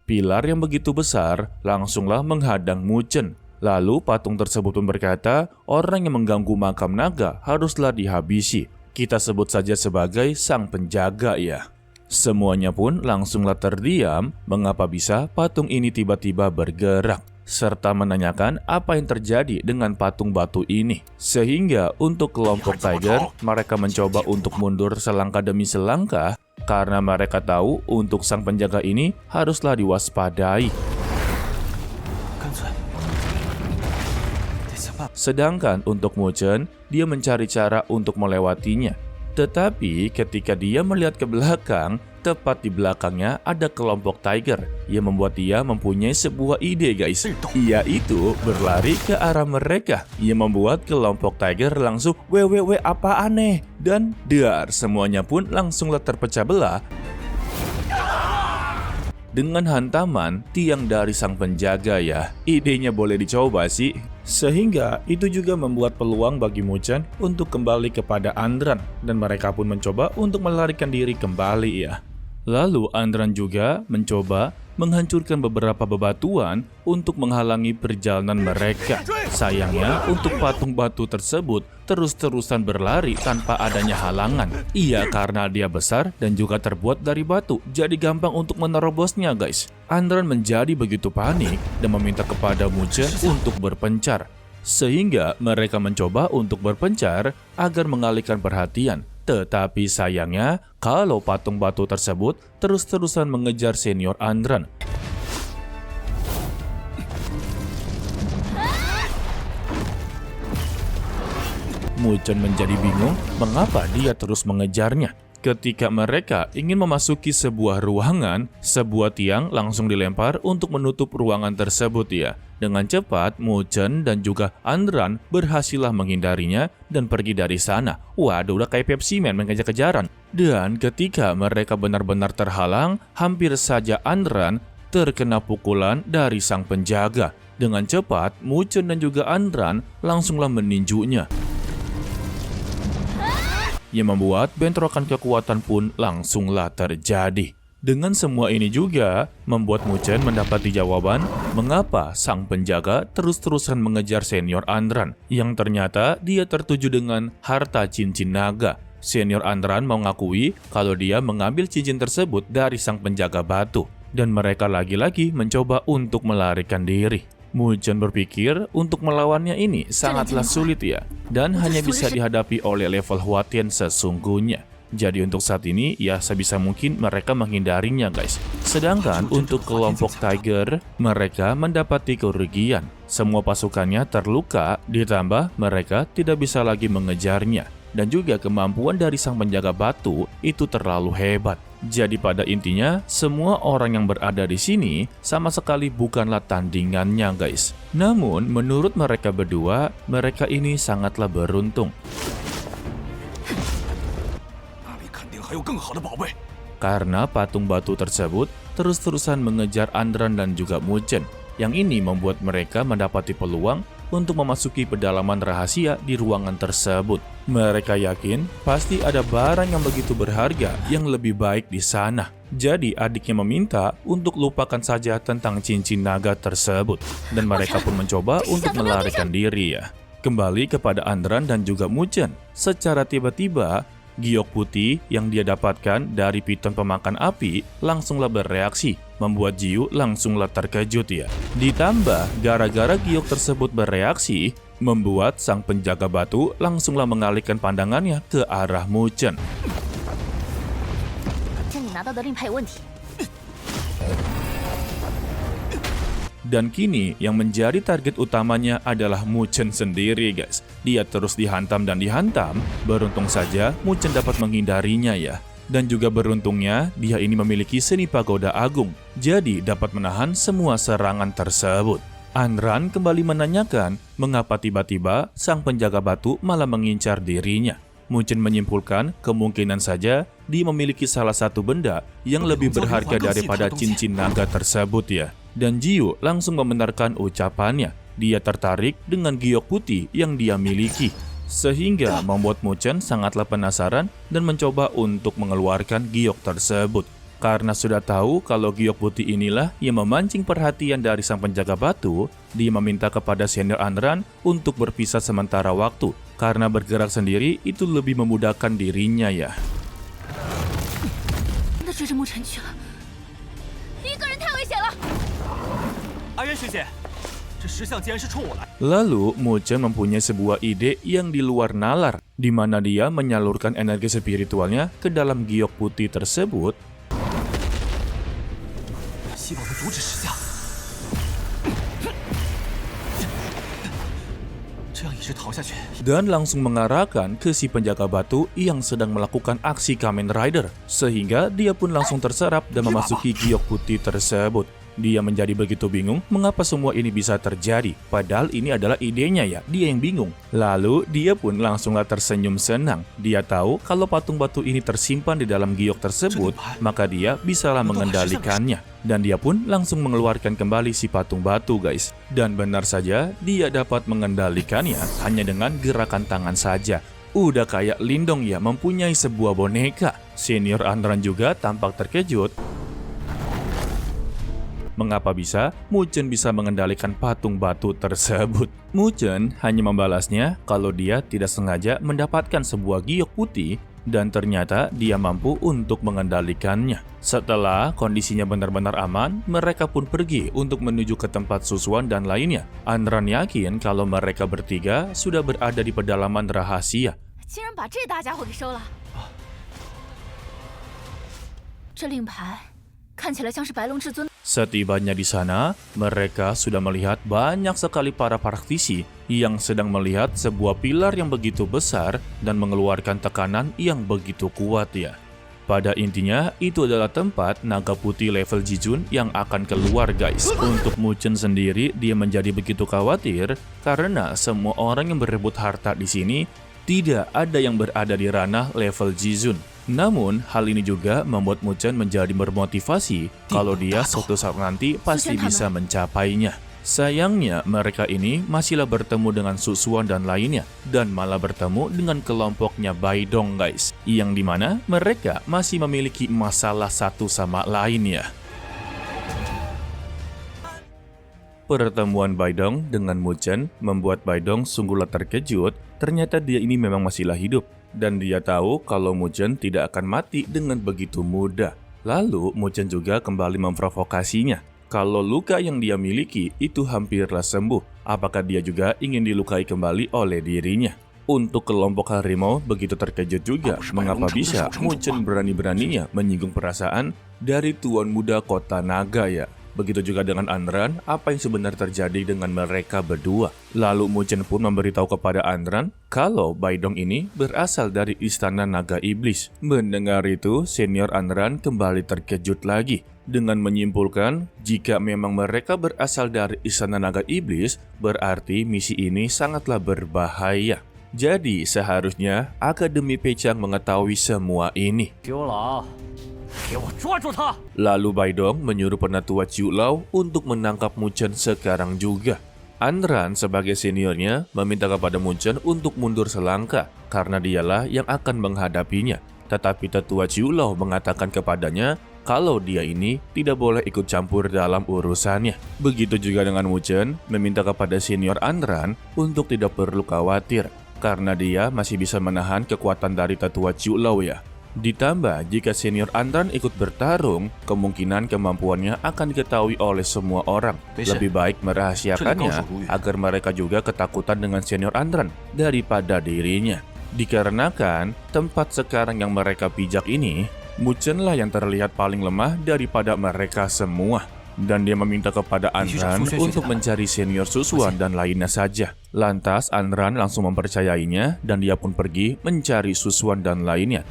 Speaker 1: Pilar yang begitu besar langsunglah menghadang Mu Chen. Lalu patung tersebut pun berkata, orang yang mengganggu makam naga haruslah dihabisi. Kita sebut saja sebagai sang penjaga ya. Semuanya pun langsunglah terdiam mengapa bisa patung ini tiba-tiba bergerak, serta menanyakan apa yang terjadi dengan patung batu ini. Sehingga untuk kelompok Tiger, mereka mencoba untuk mundur selangkah demi selangkah karena mereka tahu untuk sang penjaga ini haruslah diwaspadai. Sedangkan untuk Mu Chen, dia mencari cara untuk melewatinya. Tetapi ketika dia melihat ke belakang, tepat di belakangnya ada kelompok Tiger yang membuat dia mempunyai sebuah ide guys. Yaitu berlari ke arah mereka yang membuat kelompok Tiger langsung wewewe apa aneh. Dan dar, semuanya pun langsunglah terpecah belah dengan hantaman tiang dari sang penjaga ya. Idenya boleh dicoba sih. Sehingga itu juga membuat peluang bagi Muchen untuk kembali kepada Andran dan mereka pun mencoba untuk melarikan diri kembali ya. Lalu Andran juga mencoba menghancurkan beberapa bebatuan untuk menghalangi perjalanan mereka. Sayangnya untuk patung batu tersebut terus-terusan berlari tanpa adanya halangan. Iya, karena dia besar dan juga terbuat dari batu, jadi gampang untuk menerobosnya guys. Andran menjadi begitu panik dan meminta kepada Muchen untuk berpencar. Sehingga mereka mencoba untuk berpencar agar mengalihkan perhatian. Tetapi sayangnya, kalau patung batu tersebut terus-terusan mengejar senior Andran. Muchen menjadi bingung mengapa dia terus mengejarnya. Ketika mereka ingin memasuki sebuah ruangan, sebuah tiang langsung dilempar untuk menutup ruangan tersebut ya. Dengan cepat, Muchen dan juga Andran berhasillah menghindarinya dan pergi dari sana. Waduh, udah kayak Pepsi Man mengejar-kejaran. Dan ketika mereka benar-benar terhalang, hampir saja Andran terkena pukulan dari sang penjaga. Dengan cepat, Muchen dan juga Andran langsunglah meninjunya, yang membuat bentrokan kekuatan pun langsunglah terjadi. Dengan semua ini juga membuat Muchen mendapati jawaban mengapa sang penjaga terus-terusan mengejar senior Andran, yang ternyata dia tertuju dengan harta cincin naga. Senior Andran mau ngakui kalau dia mengambil cincin tersebut dari sang penjaga batu, dan mereka lagi-lagi mencoba untuk melarikan diri. Muchen berpikir untuk melawannya ini sangatlah sulit ya, dan hanya bisa dihadapi oleh level Huatian sesungguhnya. Jadi untuk saat ini ya sebisa mungkin mereka menghindarinya guys. Sedangkan untuk kelompok Tiger, mereka mendapati kerugian. Semua pasukannya terluka, ditambah mereka tidak bisa lagi mengejarnya. Dan juga kemampuan dari sang penjaga batu itu terlalu hebat. Jadi pada intinya, semua orang yang berada di sini sama sekali bukanlah tandingannya guys. Namun, menurut mereka berdua, mereka ini sangatlah beruntung. Karena patung batu tersebut terus-terusan mengejar Andran dan juga Muchen. Yang ini membuat mereka mendapati peluang untuk memasuki pedalaman rahasia di ruangan tersebut. Mereka yakin pasti ada barang yang begitu berharga yang lebih baik di sana. Jadi adiknya meminta untuk lupakan saja tentang cincin naga tersebut. Dan mereka pun mencoba untuk melarikan diri ya. Kembali kepada Andran dan juga Muchen. Secara tiba-tiba, giok putih yang dia dapatkan dari piton pemakan api langsunglah bereaksi, membuat Jiu langsunglah terkejut ya. Ditambah, gara-gara giok tersebut bereaksi, membuat sang penjaga batu langsunglah mengalihkan pandangannya ke arah Muchen. Dan kini yang menjadi target utamanya adalah Muchen sendiri guys. Dia terus dihantam dan dihantam, beruntung saja Muchen dapat menghindarinya ya. Dan juga beruntungnya dia ini memiliki seni pagoda agung, jadi dapat menahan semua serangan tersebut. Andran kembali menanyakan mengapa tiba-tiba sang penjaga batu malah mengincar dirinya. Muchen menyimpulkan kemungkinan saja dia memiliki salah satu benda yang lebih berharga daripada cincin naga tersebut ya. Dan Jiu langsung membenarkan ucapannya. Dia tertarik dengan giok putih yang dia miliki. Sehingga membuat Muchen sangatlah penasaran dan mencoba untuk mengeluarkan giok tersebut. Karena sudah tahu kalau giok putih inilah yang memancing perhatian dari sang penjaga batu, dia meminta kepada senior Andran untuk berpisah sementara waktu. Karena bergerak sendiri itu lebih memudahkan dirinya ya. Lalu, Muchen mempunyai sebuah ide yang di luar nalar, di mana dia menyalurkan energi spiritualnya ke dalam giok putih tersebut. Dan langsung mengarahkan ke si penjaga batu yang sedang melakukan aksi Kamen Rider, sehingga dia pun langsung terserap dan memasuki giok putih tersebut. Dia menjadi begitu bingung mengapa semua ini bisa terjadi, padahal ini adalah idenya ya, dia yang bingung. Lalu dia pun langsunglah tersenyum senang. Dia tahu kalau patung batu ini tersimpan di dalam giok tersebut, maka dia bisalah mengendalikannya. Dan dia pun langsung mengeluarkan kembali si patung batu guys. Dan benar saja, dia dapat mengendalikannya hanya dengan gerakan tangan saja. Udah kayak Lindong ya mempunyai sebuah boneka. Senior Anran juga tampak terkejut. Mengapa Mu Chen bisa mengendalikan patung batu tersebut? Mu Chen hanya membalasnya kalau dia tidak sengaja mendapatkan sebuah giok putih dan ternyata dia mampu untuk mengendalikannya. Setelah kondisinya benar-benar aman, mereka pun pergi untuk menuju ke tempat Susuan dan lainnya. Anran yakin kalau mereka bertiga sudah berada di pedalaman rahasia. Setibanya di sana, mereka sudah melihat banyak sekali para praktisi yang sedang melihat sebuah pilar yang begitu besar dan mengeluarkan tekanan yang begitu kuat ya. Pada intinya, itu adalah tempat naga putih level Jijun yang akan keluar guys. Untuk Mu Chen sendiri, dia menjadi begitu khawatir karena semua orang yang berebut harta di sini tidak ada yang berada di ranah level Jijun. Namun, hal ini juga membuat Mu Chen menjadi bermotivasi kalau dia suatu saat nanti pasti bisa mencapainya. Sayangnya, mereka ini masihlah bertemu dengan Susuan dan lainnya, dan malah bertemu dengan kelompoknya Baidong guys, yang dimana mereka masih memiliki masalah satu sama lain ya. Pertemuan Baidong dengan Mu Chen membuat Baidong sungguhlah terkejut. Ternyata dia ini memang masihlah hidup. Dan dia tahu kalau Mu Chen tidak akan mati dengan begitu mudah. Lalu Mu Chen juga kembali memprovokasinya. Kalau luka yang dia miliki itu hampirlah sembuh, apakah dia juga ingin dilukai kembali oleh dirinya? Untuk kelompok harimau begitu terkejut juga, mengapa bisa Mu Chen berani-beraninya menyinggung perasaan dari tuan muda kota naga ya? Begitu juga dengan Anran, apa yang sebenarnya terjadi dengan mereka berdua. Lalu Mu Chen pun memberitahu kepada Anran kalau Baidong ini berasal dari Istana Naga Iblis. Mendengar itu, senior Anran kembali terkejut lagi dengan menyimpulkan jika memang mereka berasal dari Istana Naga Iblis, berarti misi ini sangatlah berbahaya. Jadi seharusnya Akademi Pechang mengetahui semua ini. Lalu Baidong menyuruh penatua Ciu Lao untuk menangkap Mu Chen sekarang juga. Anran sebagai seniornya meminta kepada Mu Chen untuk mundur selangkah karena dialah yang akan menghadapinya. Tetapi tetua Ciu Lao mengatakan kepadanya kalau dia ini tidak boleh ikut campur dalam urusannya. Begitu juga dengan Mu Chen meminta kepada senior Anran untuk tidak perlu khawatir karena dia masih bisa menahan kekuatan dari tetua Ciu Lao ya. Ditambah, jika senior Anran ikut bertarung, kemungkinan kemampuannya akan diketahui oleh semua orang. Lebih baik merahasiakannya agar mereka juga ketakutan dengan senior Anran daripada dirinya. Dikarenakan, tempat sekarang yang mereka pijak ini, Mu Chen lah yang terlihat paling lemah daripada mereka semua. Dan dia meminta kepada Anran untuk mencari senior Susuan dan lainnya saja. Lantas, Anran langsung mempercayainya dan dia pun pergi mencari Susuan dan lainnya.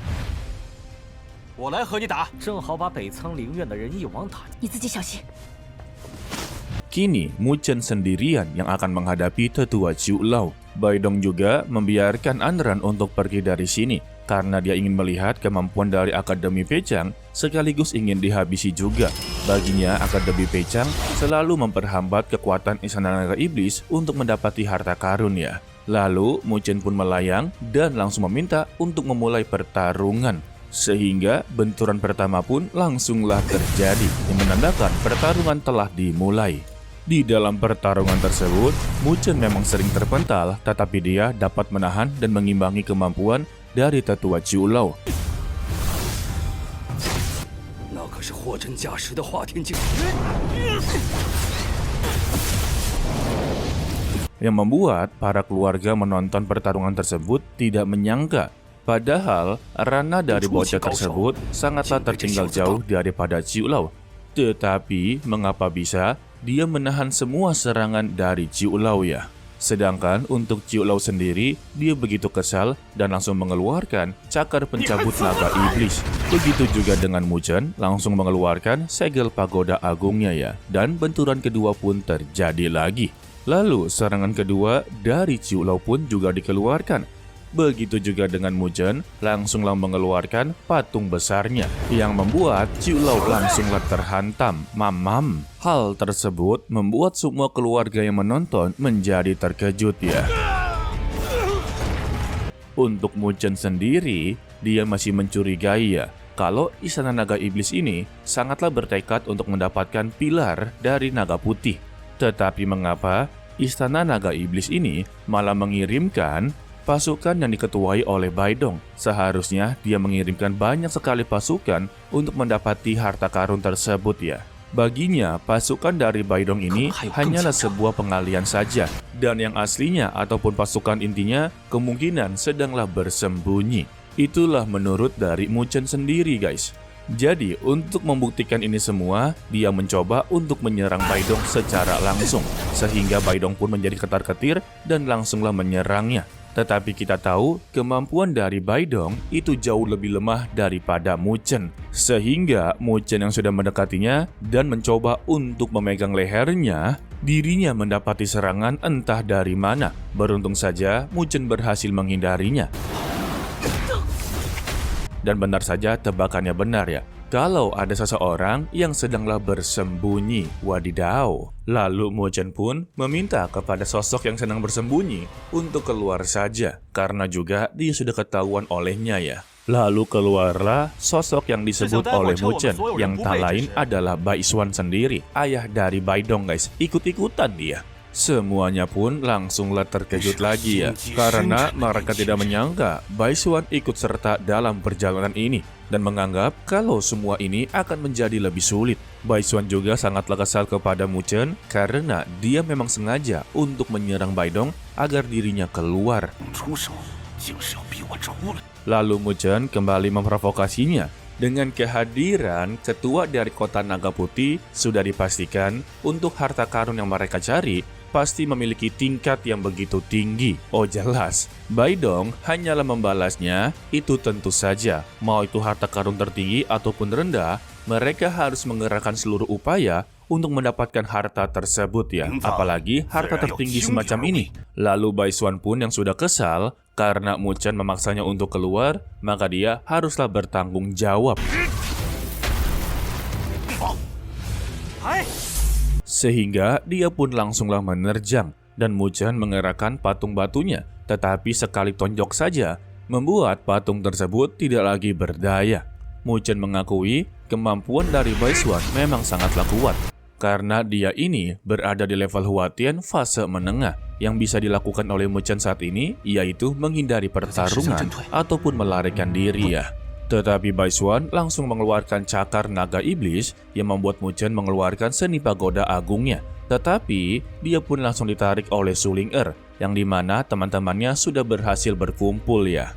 Speaker 1: Kini, Mu Chen sendirian yang akan menghadapi tetua Ciu Lao. Baidong juga membiarkan Anran untuk pergi dari sini karena dia ingin melihat kemampuan dari Akademi Pechang sekaligus ingin dihabisi juga. Baginya, Akademi Pechang selalu memperhambat kekuatan Istana Naga Iblis untuk mendapati harta karun ya. Lalu, Mu Chen pun melayang dan langsung meminta untuk memulai pertarungan. Sehingga benturan pertama pun langsunglah terjadi yang menandakan pertarungan telah dimulai. Di dalam pertarungan tersebut, Mu Chen memang sering terpental, tetapi dia dapat menahan dan mengimbangi kemampuan dari tetua Ciu Lao. Yang membuat para keluarga menonton pertarungan tersebut tidak menyangka. Padahal, ranah dari bocah tersebut sangatlah tertinggal jauh daripada Ciu Lao. Tetapi, mengapa bisa dia menahan semua serangan dari Ciu Lao ya? Sedangkan untuk Ciu Lau sendiri, dia begitu kesal dan langsung mengeluarkan cakar pencabut naga iblis. Begitu juga dengan Mu Chen, langsung mengeluarkan segel pagoda agungnya ya. Dan benturan kedua pun terjadi lagi. Lalu serangan kedua dari Ciu Lau pun juga dikeluarkan. Begitu juga dengan Mu Chen, langsunglah mengeluarkan patung besarnya yang membuat Ciu Lau langsunglah terhantam. Mamam. Hal tersebut membuat semua keluarga yang menonton menjadi terkejut ya. Untuk Mu Chen sendiri, dia masih mencurigai ya, kalau Istana Naga Iblis ini sangatlah bertekad untuk mendapatkan pilar dari naga putih. Tetapi mengapa Istana Naga Iblis ini malah mengirimkan pasukan yang diketuai oleh Bai Dong? Seharusnya dia mengirimkan banyak sekali pasukan untuk mendapati harta karun tersebut ya. Baginya, pasukan dari Bai Dong ini hanyalah sebuah pengalian saja. Dan yang aslinya ataupun pasukan intinya kemungkinan sedanglah bersembunyi. Itulah menurut dari Mu Chen sendiri guys. Jadi untuk membuktikan ini semua, dia mencoba untuk menyerang Bai Dong secara langsung. Sehingga Bai Dong pun menjadi ketar-ketir dan langsunglah menyerangnya. Tetapi kita tahu kemampuan dari Bai Dong itu jauh lebih lemah daripada Mu Chen. Sehingga Mu Chen yang sudah mendekatinya dan mencoba untuk memegang lehernya, dirinya mendapati serangan entah dari mana. Beruntung saja Mu Chen berhasil menghindarinya. Dan benar saja tebakannya benar ya. Kalau ada seseorang yang sedanglah bersembunyi, wadidaw. Lalu Mu Chen pun meminta kepada sosok yang sedang bersembunyi untuk keluar saja, karena juga dia sudah ketahuan olehnya ya. Lalu keluarlah sosok yang disebut oleh Mu Chen, yang tak lain adalah Bai Xuan sendiri, ayah dari Bai Dong guys. Ikut-ikutan dia. Semuanya pun langsunglah terkejut lagi ya, karena mereka tidak menyangka Bai Xuan ikut serta dalam perjalanan ini dan menganggap kalau semua ini akan menjadi lebih sulit. Bai Xuan juga sangatlah kesal kepada Mu Chen karena dia memang sengaja untuk menyerang Bai Dong agar dirinya keluar. Lalu Mu Chen kembali memprovokasinya. Dengan kehadiran ketua dari kota Naga Putih, sudah dipastikan untuk harta karun yang mereka cari pasti memiliki tingkat yang begitu tinggi. Oh jelas, Bai Dong hanyalah membalasnya, itu tentu saja. Mau itu harta karun tertinggi ataupun rendah, mereka harus mengerahkan seluruh upaya untuk mendapatkan harta tersebut ya. Apalagi harta tertinggi semacam ini. Lalu Bai Xuan pun yang sudah kesal karena Mu Chen memaksanya untuk keluar, maka dia haruslah bertanggung jawab. Sehingga dia pun langsunglah menerjang dan Mu Chen mengerahkan patung batunya. Tetapi sekali tonjok saja, membuat patung tersebut tidak lagi berdaya. Mu Chen mengakui kemampuan dari Bai Xuan memang sangatlah kuat. Karena dia ini berada di level Huatian fase menengah. Yang bisa dilakukan oleh Mu Chen saat ini yaitu menghindari pertarungan ataupun melarikan diri ya. Tetapi Bai Xuan langsung mengeluarkan cakar naga iblis yang membuat Mu Chen mengeluarkan seni pagoda agungnya. Tetapi dia pun langsung ditarik oleh Su Ling Er, yang dimana teman-temannya sudah berhasil berkumpul ya.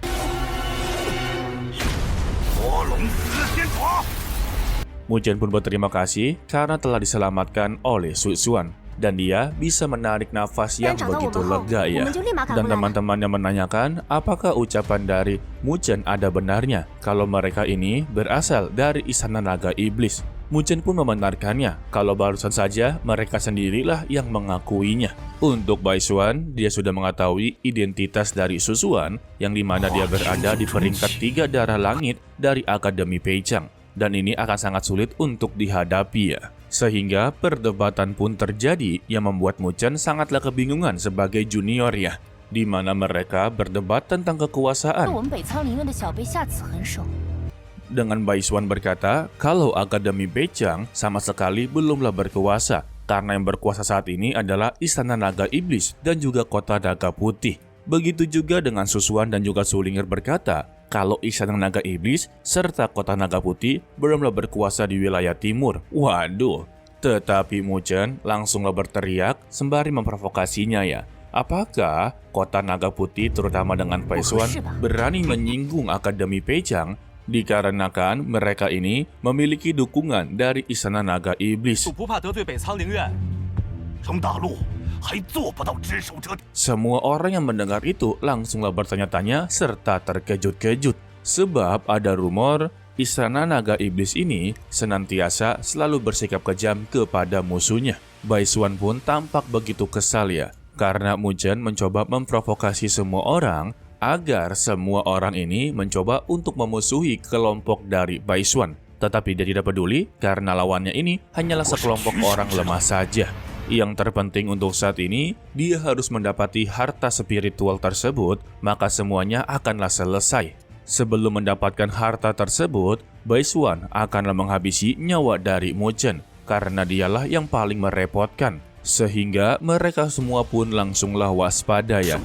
Speaker 1: Mu Chen pun berterima kasih karena telah diselamatkan oleh Su Xuan. Dan dia bisa menarik nafas yang begitu lega ya. Dan teman-temannya menanyakan apakah ucapan dari Mu Chen ada benarnya kalau mereka ini berasal dari Istana Naga Iblis. Mu Chen pun membenarkannya kalau barusan saja mereka sendirilah yang mengakuinya. Untuk Bai Xuan, dia sudah mengetahui identitas dari Su Xuan yang dimana dia berada di peringkat 3 darah langit dari Akademi Peichang. Dan ini akan sangat sulit untuk dihadapi ya. Sehingga perdebatan pun terjadi yang membuat Mu Chen sangatlah kebingungan sebagai junior ya. Di mana mereka berdebat tentang kekuasaan. Dengan Bai Xuan berkata kalau Akademi Peichang sama sekali belumlah berkuasa. Karena yang berkuasa saat ini adalah Istana Naga Iblis dan juga Kota Naga Putih. Begitu juga dengan Su Xuan dan juga Su Ling Er berkata kalau Istana Naga Iblis serta Kota Naga Putih belumlah berkuasa di wilayah timur. Waduh, tetapi Mu Chen langsunglah berteriak sembari memprovokasinya ya. Apakah Kota Naga Putih terutama dengan Bai Xuan berani menyinggung Akademi Peichang dikarenakan mereka ini memiliki dukungan dari Istana Naga Iblis. Semua orang yang mendengar itu langsunglah bertanya-tanya serta terkejut-kejut. Sebab ada rumor istana naga iblis ini senantiasa selalu bersikap kejam kepada musuhnya. Baisuan pun tampak begitu kesal ya, karena Muzhen mencoba memprovokasi semua orang agar semua orang ini mencoba untuk memusuhi kelompok dari Baisuan. Tetapi dia tidak peduli karena lawannya ini hanyalah sekelompok orang lemah saja. Yang terpenting untuk saat ini, dia harus mendapati harta spiritual tersebut, maka semuanya akanlah selesai. Sebelum mendapatkan harta tersebut, Baisuan akanlah menghabisi nyawa dari Muzhen, karena dialah yang paling merepotkan. Sehingga mereka semua pun langsunglah waspada ya.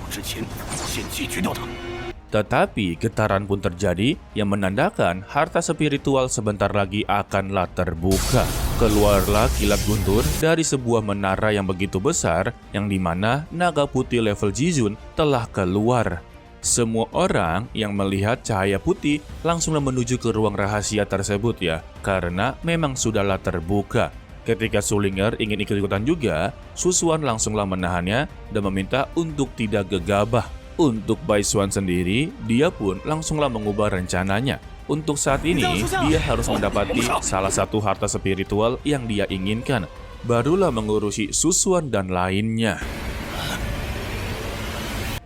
Speaker 1: Tetapi getaran pun terjadi yang menandakan harta spiritual sebentar lagi akanlah terbuka. Keluarlah kilat guntur dari sebuah menara yang begitu besar, yang dimana naga putih level Jizun telah keluar. Semua orang yang melihat cahaya putih langsunglah menuju ke ruang rahasia tersebut ya, karena memang sudahlah terbuka. Ketika Sullinger ingin ikut-ikutan juga, Susuan langsunglah menahannya dan meminta untuk tidak gegabah. Untuk Baisuan sendiri, dia pun langsunglah mengubah rencananya. Untuk saat ini, dia harus mendapati salah satu harta spiritual yang dia inginkan. Barulah mengurusi Susuan dan lainnya.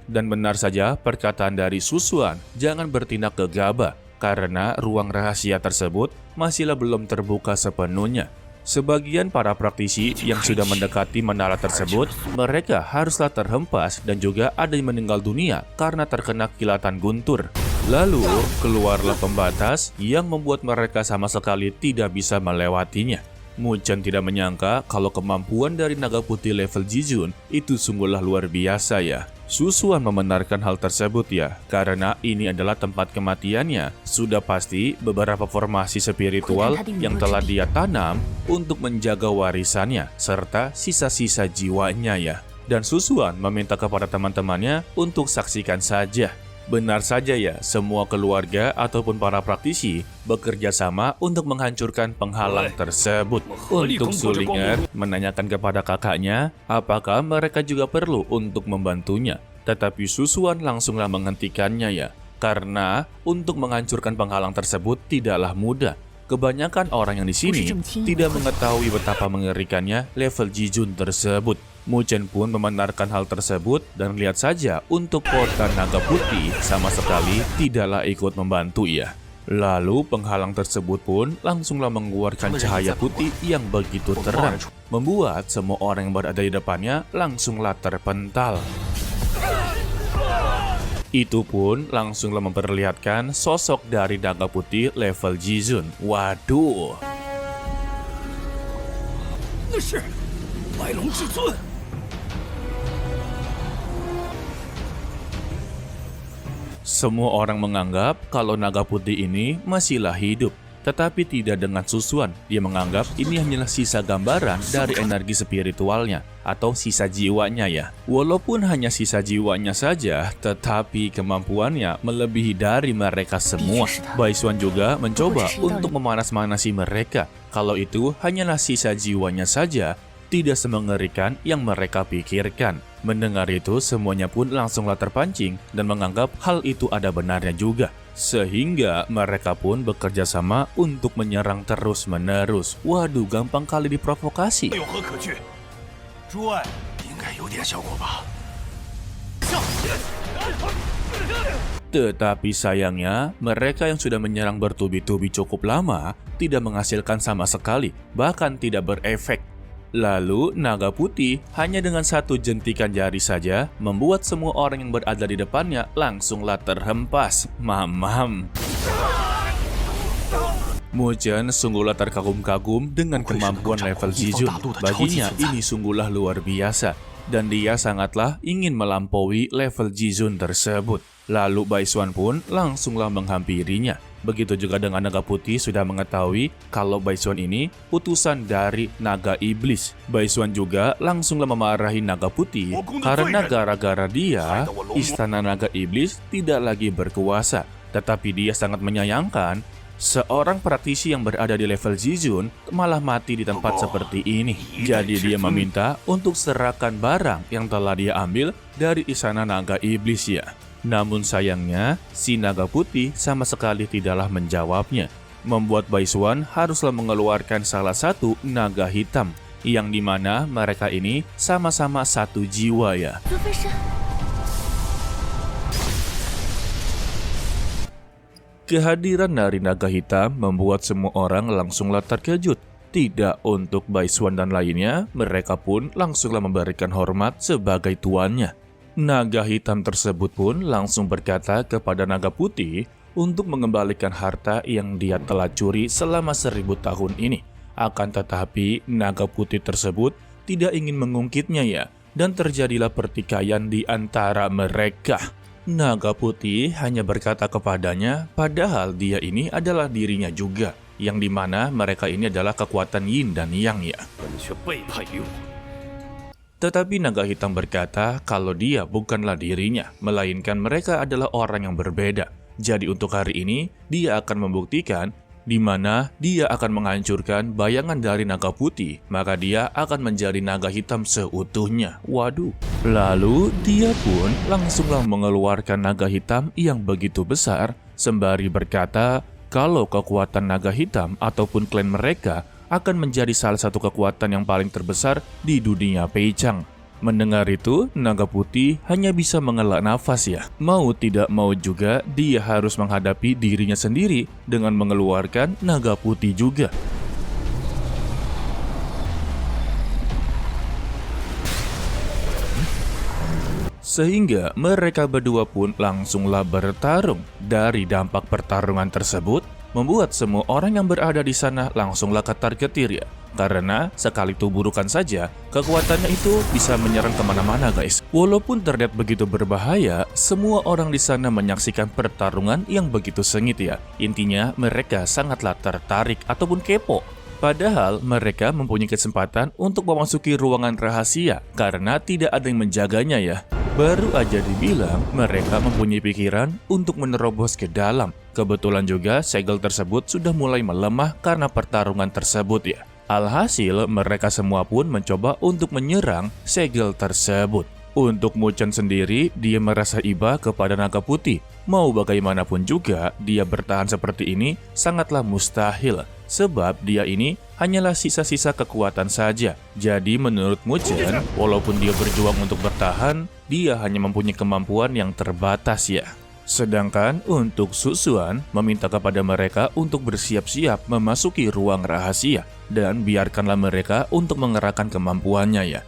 Speaker 1: Dan benar saja perkataan dari Susuan, jangan bertindak gegabah, karena ruang rahasia tersebut masihlah belum terbuka sepenuhnya. Sebagian para praktisi yang sudah mendekati menara tersebut, mereka haruslah terhempas dan juga ada yang meninggal dunia karena terkena kilatan guntur. Lalu, keluarlah pembatas yang membuat mereka sama sekali tidak bisa melewatinya. Muzhen tidak menyangka kalau kemampuan dari naga putih level Jizun itu sungguhlah luar biasa ya. Susuan membenarkan hal tersebut ya, karena ini adalah tempat kematiannya. Sudah pasti beberapa formasi spiritual yang telah dia tanam untuk menjaga warisannya, serta sisa-sisa jiwanya ya. Dan Susuan meminta kepada teman-temannya untuk saksikan saja. Benar saja ya, semua keluarga ataupun para praktisi bekerja sama untuk menghancurkan penghalang tersebut. Untuk Sullinger menanyakan kepada kakaknya apakah mereka juga perlu untuk membantunya. Tetapi Susuan langsunglah menghentikannya ya, karena untuk menghancurkan penghalang tersebut tidaklah mudah. Kebanyakan orang yang di sini tidak mengetahui betapa mengerikannya level Jizun tersebut. Muzhen pun membenarkan hal tersebut dan lihat saja untuk kota naga putih sama sekali tidaklah ikut membantu ya. Lalu penghalang tersebut pun langsunglah mengeluarkan cahaya putih yang begitu terang, membuat semua orang yang berada di depannya langsunglah terpental. Itu pun langsunglah memperlihatkan sosok dari naga putih level Jizun. Waduh. Semua orang menganggap kalau naga putih ini masihlah hidup. Tetapi tidak dengan Susuan. Dia menganggap ini hanyalah sisa gambaran dari energi spiritualnya atau sisa jiwanya ya. Walaupun hanya sisa jiwanya saja, tetapi kemampuannya melebihi dari mereka semua. Baisuan juga mencoba untuk memanas-manasi mereka. Kalau itu hanyalah sisa jiwanya saja, tidak semengerikan yang mereka pikirkan. Mendengar itu, semuanya pun langsunglah terpancing dan menganggap hal itu ada benarnya juga. Sehingga mereka pun bekerja sama untuk menyerang terus-menerus. Waduh, gampang kali diprovokasi. Tetapi sayangnya, mereka yang sudah menyerang bertubi-tubi cukup lama tidak menghasilkan sama sekali, bahkan tidak berefek. Lalu, naga putih hanya dengan satu jentikan jari saja membuat semua orang yang berada di depannya langsunglah terhempas. Mamam. Muzhen sungguhlah terkagum-kagum dengan kemampuan level Jizun. Baginya ini sungguhlah luar biasa. Dan dia sangatlah ingin melampaui level Jizun tersebut. Lalu Baisuan pun langsunglah menghampirinya. Begitu juga dengan naga putih sudah mengetahui kalau Baisuan ini utusan dari naga iblis. Baisuan juga langsunglah memarahi naga putih karena gara-gara dia, istana naga iblis tidak lagi berkuasa. Tetapi dia sangat menyayangkan Seorang praktisi yang berada di level Zizun malah mati di tempat seperti ini. Jadi dia meminta untuk serahkan barang yang telah dia ambil dari istana naga iblis ya. Namun sayangnya, si naga putih sama sekali tidaklah menjawabnya. Membuat Baisuan haruslah mengeluarkan salah satu naga hitam, yang dimana mereka ini sama-sama satu jiwa ya. Kehadiran dari naga hitam membuat semua orang langsunglah terkejut. Tidak untuk Baisuan dan lainnya, mereka pun langsunglah memberikan hormat sebagai tuannya. Naga hitam tersebut pun langsung berkata kepada naga putih untuk mengembalikan harta yang dia telah curi selama 1000 tahun ini. Akan tetapi, naga putih tersebut tidak ingin mengungkitnya ya, dan terjadilah pertikaian di antara mereka. Naga putih hanya berkata kepadanya, padahal dia ini adalah dirinya juga, yang dimana mereka ini adalah kekuatan yin dan yang ya. Tetapi naga hitam berkata kalau dia bukanlah dirinya, melainkan mereka adalah orang yang berbeda. Jadi untuk hari ini, dia akan membuktikan di mana dia akan menghancurkan bayangan dari naga putih, maka dia akan menjadi naga hitam seutuhnya. Waduh. Lalu dia pun langsunglah mengeluarkan naga hitam yang begitu besar, sembari berkata kalau kekuatan naga hitam ataupun klan mereka akan menjadi salah satu kekuatan yang paling terbesar di dunia Peichang. Mendengar itu, naga putih hanya bisa menghela nafas ya. Mau tidak mau juga, dia harus menghadapi dirinya sendiri dengan mengeluarkan naga putih juga. Sehingga mereka berdua pun langsunglah bertarung. Dari dampak pertarungan tersebut, membuat semua orang yang berada di sana langsunglah ketar-ketir ya. Karena sekali tuburukan saja, kekuatannya itu bisa menyerang kemana-mana guys. Walaupun terlihat begitu berbahaya, semua orang di sana menyaksikan pertarungan yang begitu sengit ya. Intinya mereka sangatlah tertarik ataupun kepo. Padahal mereka mempunyai kesempatan untuk memasuki ruangan rahasia karena tidak ada yang menjaganya ya. Baru aja dibilang mereka mempunyai pikiran untuk menerobos ke dalam. Kebetulan juga segel tersebut sudah mulai melemah karena pertarungan tersebut ya. Alhasil, mereka semua pun mencoba untuk menyerang segel tersebut. Untuk Muchen sendiri, dia merasa iba kepada naga putih. Mau bagaimanapun juga, dia bertahan seperti ini sangatlah mustahil. Sebab dia ini hanyalah sisa-sisa kekuatan saja. Jadi menurut Muchen, walaupun dia berjuang untuk bertahan, dia hanya mempunyai kemampuan yang terbatas ya. Sedangkan untuk Susuan meminta kepada mereka untuk bersiap-siap memasuki ruang rahasia dan biarkanlah mereka untuk mengerahkan kemampuannya ya.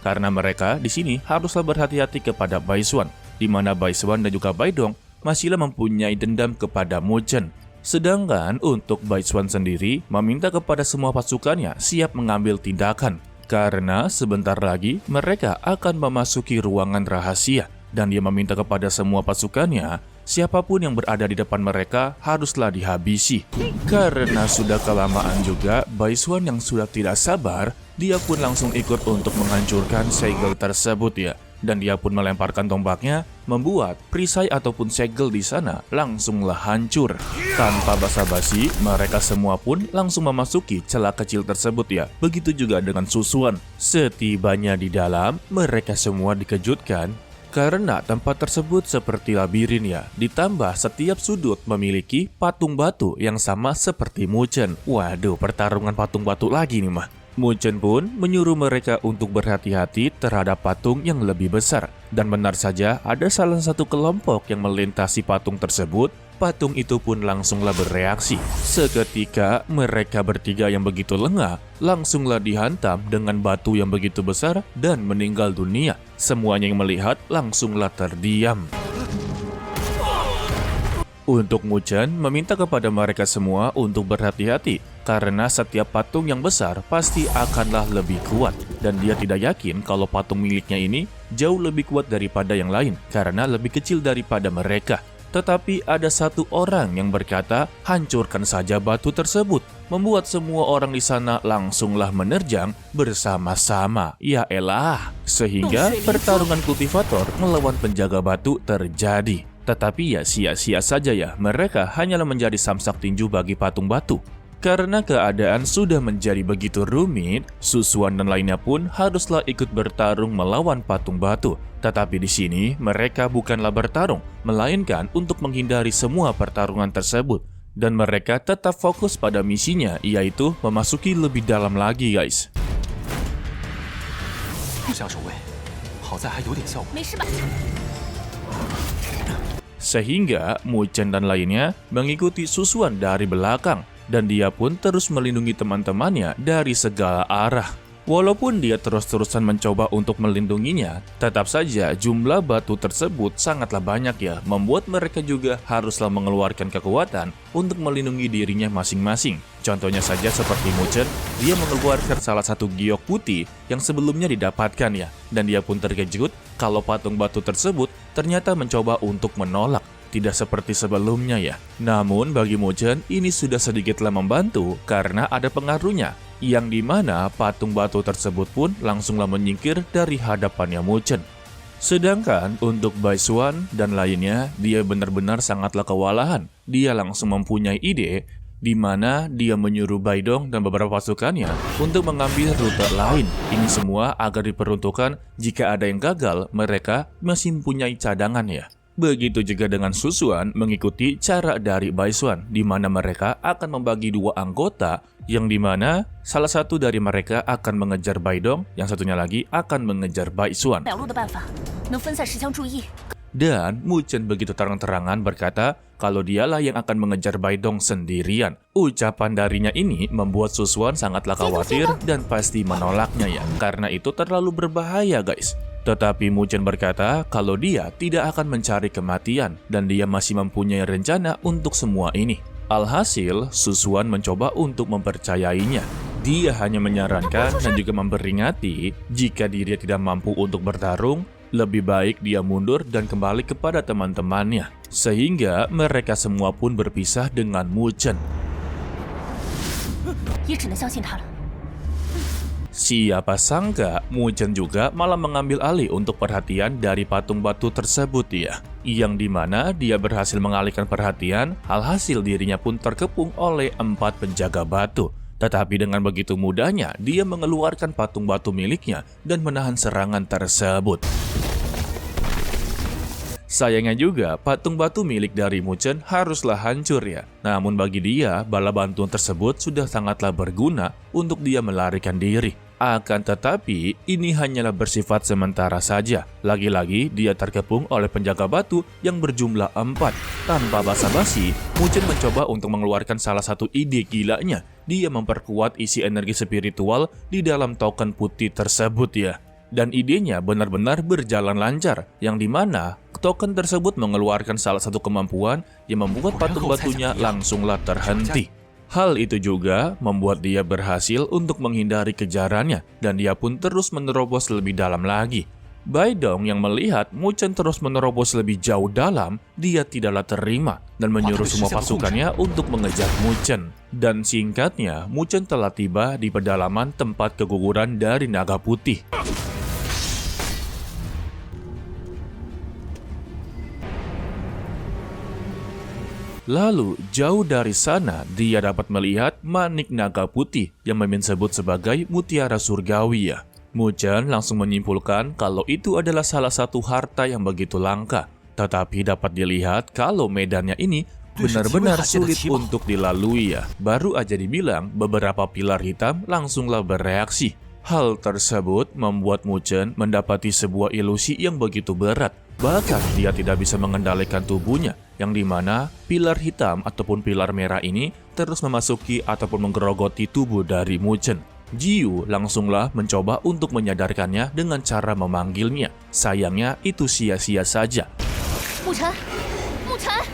Speaker 1: Karena mereka di sini haruslah berhati-hati kepada Baisuan, di mana Baisuan dan juga Baidong masihlah mempunyai dendam kepada Muchen. Sedangkan untuk Baisuan sendiri meminta kepada semua pasukannya siap mengambil tindakan karena sebentar lagi mereka akan memasuki ruangan rahasia. Dan dia meminta kepada semua pasukannya, siapapun yang berada di depan mereka haruslah dihabisi. Karena sudah kelamaan juga, Baisuan yang sudah tidak sabar, dia pun langsung ikut untuk menghancurkan segel tersebut ya. Dan dia pun melemparkan tombaknya, membuat perisai ataupun segel di sana langsunglah hancur. Tanpa basa-basi, mereka semua pun langsung memasuki celah kecil tersebut ya. Begitu juga dengan Susuan. Setibanya di dalam, mereka semua dikejutkan karena tempat tersebut seperti labirin ya, ditambah setiap sudut memiliki patung batu yang sama seperti Muchen. Waduh, pertarungan patung batu lagi nih mah. Muchen pun menyuruh mereka untuk berhati-hati terhadap patung yang lebih besar. Dan benar saja ada salah satu kelompok yang melintasi patung tersebut. Patung itu pun langsunglah bereaksi. Seketika mereka bertiga yang begitu lengah langsunglah dihantam dengan batu yang begitu besar dan meninggal dunia. Semuanya yang melihat langsunglah terdiam. Untuk Muchen meminta kepada mereka semua untuk berhati-hati karena setiap patung yang besar pasti akanlah lebih kuat dan dia tidak yakin kalau patung miliknya ini jauh lebih kuat daripada yang lain karena lebih kecil daripada mereka. Tetapi ada satu orang yang berkata, hancurkan saja batu tersebut. Membuat semua orang di sana langsunglah menerjang bersama-sama. Ya elah. Sehingga pertarungan kultivator melawan penjaga batu terjadi. Tetapi ya sia-sia saja ya, mereka hanyalah menjadi samsak tinju bagi patung batu. Karena keadaan sudah menjadi begitu rumit, Susuan dan lainnya pun haruslah ikut bertarung melawan patung batu. Tetapi di sini mereka bukanlah bertarung, melainkan untuk menghindari semua pertarungan tersebut. Dan mereka tetap fokus pada misinya, yaitu memasuki lebih dalam lagi guys. Sehingga Mu Chen dan lainnya mengikuti Susuan dari belakang. Dan dia pun terus melindungi teman-temannya dari segala arah. Walaupun dia terus-terusan mencoba untuk melindunginya, tetap saja jumlah batu tersebut sangatlah banyak ya, membuat mereka juga haruslah mengeluarkan kekuatan untuk melindungi dirinya masing-masing. Contohnya saja seperti Mu Chen, dia mengeluarkan salah satu giok putih yang sebelumnya didapatkan ya, dan dia pun terkejut kalau patung batu tersebut ternyata mencoba untuk menolak. Tidak seperti sebelumnya ya. Namun bagi Mu Chen ini sudah sedikitlah membantu karena ada pengaruhnya, yang dimana patung batu tersebut pun langsunglah menyingkir dari hadapannya Mu Chen. Sedangkan untuk Bai Xuan dan lainnya, dia benar-benar sangatlah kewalahan. Dia langsung mempunyai ide di mana dia menyuruh Bai Dong dan beberapa pasukannya untuk mengambil rute lain. Ini semua agar diperuntukkan jika ada yang gagal, mereka masih mempunyai cadangan ya. Begitu juga dengan Susuan mengikuti cara dari Bai Xuan, di mana mereka akan membagi dua anggota, yang dimana salah satu dari mereka akan mengejar Bai Dong, yang satunya lagi akan mengejar Bai Xuan. Dan Mu Chen begitu terang-terangan berkata kalau dialah yang akan mengejar Bai Dong sendirian. Ucapan darinya ini membuat Susuan sangatlah khawatir dan pasti menolaknya ya, karena itu terlalu berbahaya guys. Tetapi Mu Chen berkata kalau dia tidak akan mencari kematian dan dia masih mempunyai rencana untuk semua ini. Alhasil, Susuan mencoba untuk mempercayainya. Dia hanya menyarankan dan juga memperingati jika dirinya tidak mampu untuk bertarung, lebih baik dia mundur dan kembali kepada teman-temannya. Sehingga mereka semua pun berpisah dengan Mu Chen. Siapa sangka Mu Chen juga malah mengambil alih untuk perhatian dari patung batu tersebut ya. Yang dimana dia berhasil mengalihkan perhatian, alhasil dirinya pun terkepung oleh 4 penjaga batu. Tetapi dengan begitu mudahnya dia mengeluarkan patung batu miliknya dan menahan serangan tersebut. Sayangnya juga, patung batu milik dari Mu Chen haruslah hancur ya. Namun bagi dia, bala bantuan tersebut sudah sangatlah berguna untuk dia melarikan diri. Akan tetapi, ini hanyalah bersifat sementara saja. Lagi-lagi, dia terkepung oleh penjaga batu yang berjumlah 4. Tanpa basa-basi, Mu Chen mencoba untuk mengeluarkan salah satu ide gilanya. Dia memperkuat isi energi spiritual di dalam token putih tersebut ya. Dan idenya benar-benar berjalan lancar, yang dimana token tersebut mengeluarkan salah satu kemampuan yang membuat patung batunya langsunglah terhenti. Hal itu juga membuat dia berhasil untuk menghindari kejarannya, dan dia pun terus menerobos lebih dalam lagi. Bai Dong yang melihat Mu Chen terus menerobos lebih jauh dalam, dia tidaklah terima dan menyuruh semua pasukannya untuk mengejar Mu Chen. Dan singkatnya, Mu Chen telah tiba di pedalaman tempat keguguran dari naga putih. Lalu, jauh dari sana, dia dapat melihat manik naga putih yang Mimin sebut sebagai mutiara surgawi ya. Mu Chen langsung menyimpulkan kalau itu adalah salah satu harta yang begitu langka. Tetapi dapat dilihat kalau medannya ini benar-benar sulit untuk dilalui ya. Baru aja dibilang beberapa pilar hitam langsunglah bereaksi. Hal tersebut membuat Mu Chen mendapati sebuah ilusi yang begitu berat. Bahkan dia tidak bisa mengendalikan tubuhnya, yang dimana pilar hitam ataupun pilar merah ini terus memasuki ataupun menggerogoti tubuh dari Mu Chen. Jiu langsunglah mencoba untuk menyadarkannya dengan cara memanggilnya. Sayangnya itu sia-sia saja. Mu Chen! Mu Chen!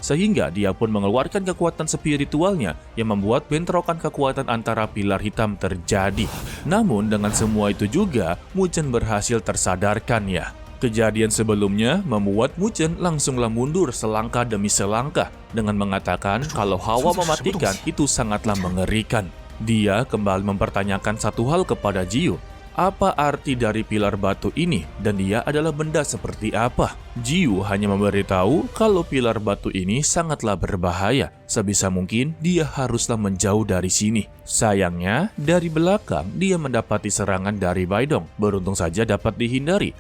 Speaker 1: Sehingga dia pun mengeluarkan kekuatan spiritualnya yang membuat bentrokan kekuatan antara pilar hitam terjadi. Namun dengan semua itu juga, Mu Chen berhasil tersadarkan ya. Kejadian sebelumnya membuat Mu Chen langsunglah mundur selangkah demi selangkah dengan mengatakan kalau hawa mematikan itu sangatlah mengerikan. Dia kembali mempertanyakan satu hal kepada Jiu. Apa arti dari pilar batu ini dan dia adalah benda seperti apa? Jiu hanya memberitahu kalau pilar batu ini sangatlah berbahaya. Sebisa mungkin dia haruslah menjauh dari sini. Sayangnya, dari belakang dia mendapati serangan dari Baidong. Beruntung saja dapat dihindari.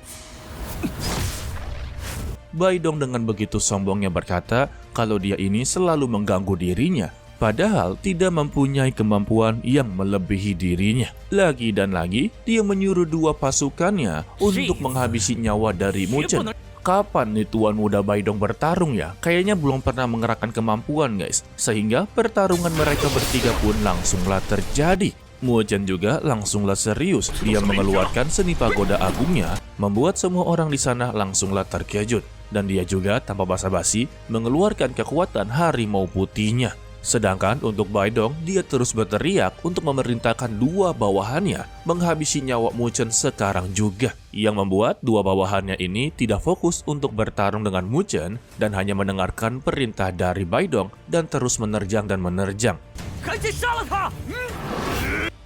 Speaker 1: Baidong dengan begitu sombongnya berkata kalau dia ini selalu mengganggu dirinya. Padahal tidak mempunyai kemampuan yang melebihi dirinya. Lagi dan lagi, dia menyuruh dua pasukannya untuk menghabisi nyawa dari Mu Chen. Kapan nih Tuan Muda Baidong bertarung ya? Kayaknya belum pernah mengerahkan kemampuan guys. Sehingga pertarungan mereka bertiga pun langsunglah terjadi. Mu Chen juga langsunglah serius. Dia mengeluarkan seni pagoda agungnya, membuat semua orang di sana langsunglah terkejut. Dan dia juga tanpa basa-basi mengeluarkan kekuatan harimau putihnya. Sedangkan untuk Baidong, dia terus berteriak untuk memerintahkan dua bawahannya menghabisi nyawa Mu Chen sekarang juga. Yang membuat dua bawahannya ini tidak fokus untuk bertarung dengan Mu Chen dan hanya mendengarkan perintah dari Baidong dan terus menerjang dan menerjang.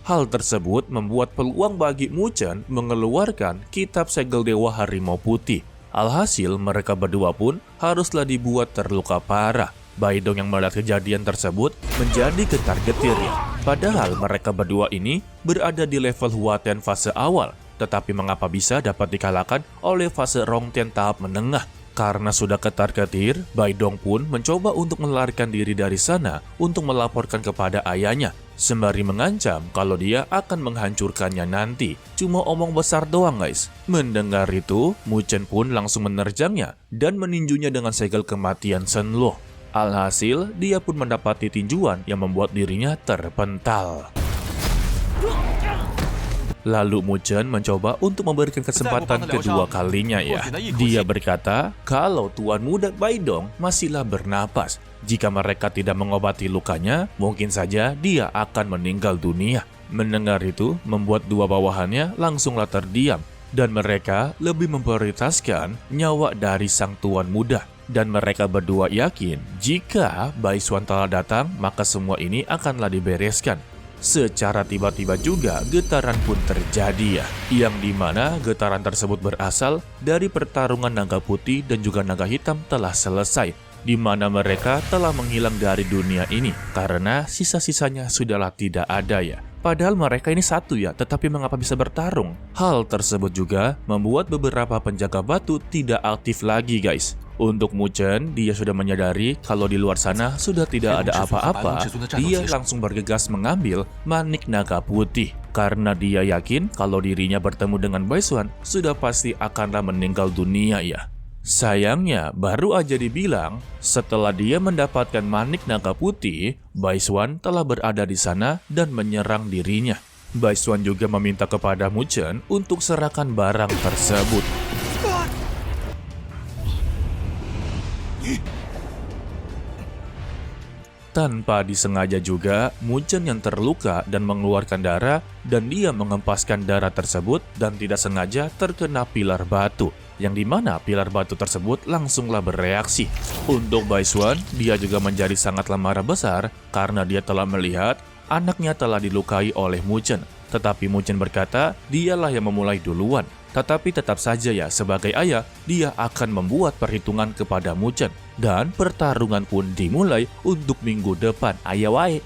Speaker 1: Hal tersebut membuat peluang bagi Mu Chen mengeluarkan kitab segel Dewa Harimau Putih. Alhasil mereka berdua pun haruslah dibuat terluka parah. Baidong yang melihat kejadian tersebut menjadi getar-getir ya. Padahal mereka berdua ini berada di level Huaten fase awal. Tetapi mengapa bisa dapat dikalahkan oleh fase Rongtian tahap menengah? Karena sudah getar-getir, Baidong pun mencoba untuk melarikan diri dari sana untuk melaporkan kepada ayahnya. Sembari mengancam kalau dia akan menghancurkannya nanti. Cuma omong besar doang guys. Mendengar itu, Mu Chen pun langsung menerjangnya dan meninjunya dengan segel kematian Shenluo. Alhasil, dia pun mendapati tinjuan yang membuat dirinya terpental. Lalu Mu Chen mencoba untuk memberikan kesempatan kedua kalinya ya. Dia berkata kalau Tuan Muda Baidong masihlah bernapas. Jika mereka tidak mengobati lukanya, mungkin saja dia akan meninggal dunia. Mendengar itu, membuat dua bawahannya langsunglah terdiam. Dan mereka lebih memprioritaskan nyawa dari sang Tuan Muda. Dan mereka berdua yakin jika Bai Xuan telah datang, maka semua ini akanlah dibereskan. Secara tiba-tiba juga getaran pun terjadi ya, yang dimana getaran tersebut berasal dari pertarungan naga putih dan juga naga hitam telah selesai, di mana mereka telah menghilang dari dunia ini karena sisa-sisanya sudahlah tidak ada ya. Padahal mereka ini satu ya, tetapi mengapa bisa bertarung? Hal tersebut juga membuat beberapa penjaga batu tidak aktif lagi guys. Untuk Mu Chen, dia sudah menyadari kalau di luar sana sudah tidak ada apa-apa. Dia langsung bergegas mengambil manik naga putih. Karena dia yakin kalau dirinya bertemu dengan Bai Xuan, sudah pasti akanlah meninggal dunia ya. Sayangnya, baru aja dibilang, setelah dia mendapatkan manik naga putih, Bai Xuan telah berada di sana dan menyerang dirinya. Bai Xuan juga meminta kepada Mu Chen untuk serahkan barang tersebut. Tanpa disengaja juga, Mu Chen yang terluka dan mengeluarkan darah, dan dia mengempaskan darah tersebut dan tidak sengaja terkena pilar batu, yang dimana pilar batu tersebut langsunglah bereaksi. Untuk Bai Xuan, dia juga menjadi sangatlah marah besar karena dia telah melihat anaknya telah dilukai oleh Mu Chen. Tetapi Mu Chen berkata, dialah yang memulai duluan. Tetapi tetap saja ya, sebagai ayah, dia akan membuat perhitungan kepada Mu Chen. Dan pertarungan pun dimulai untuk minggu depan. Ayo wae.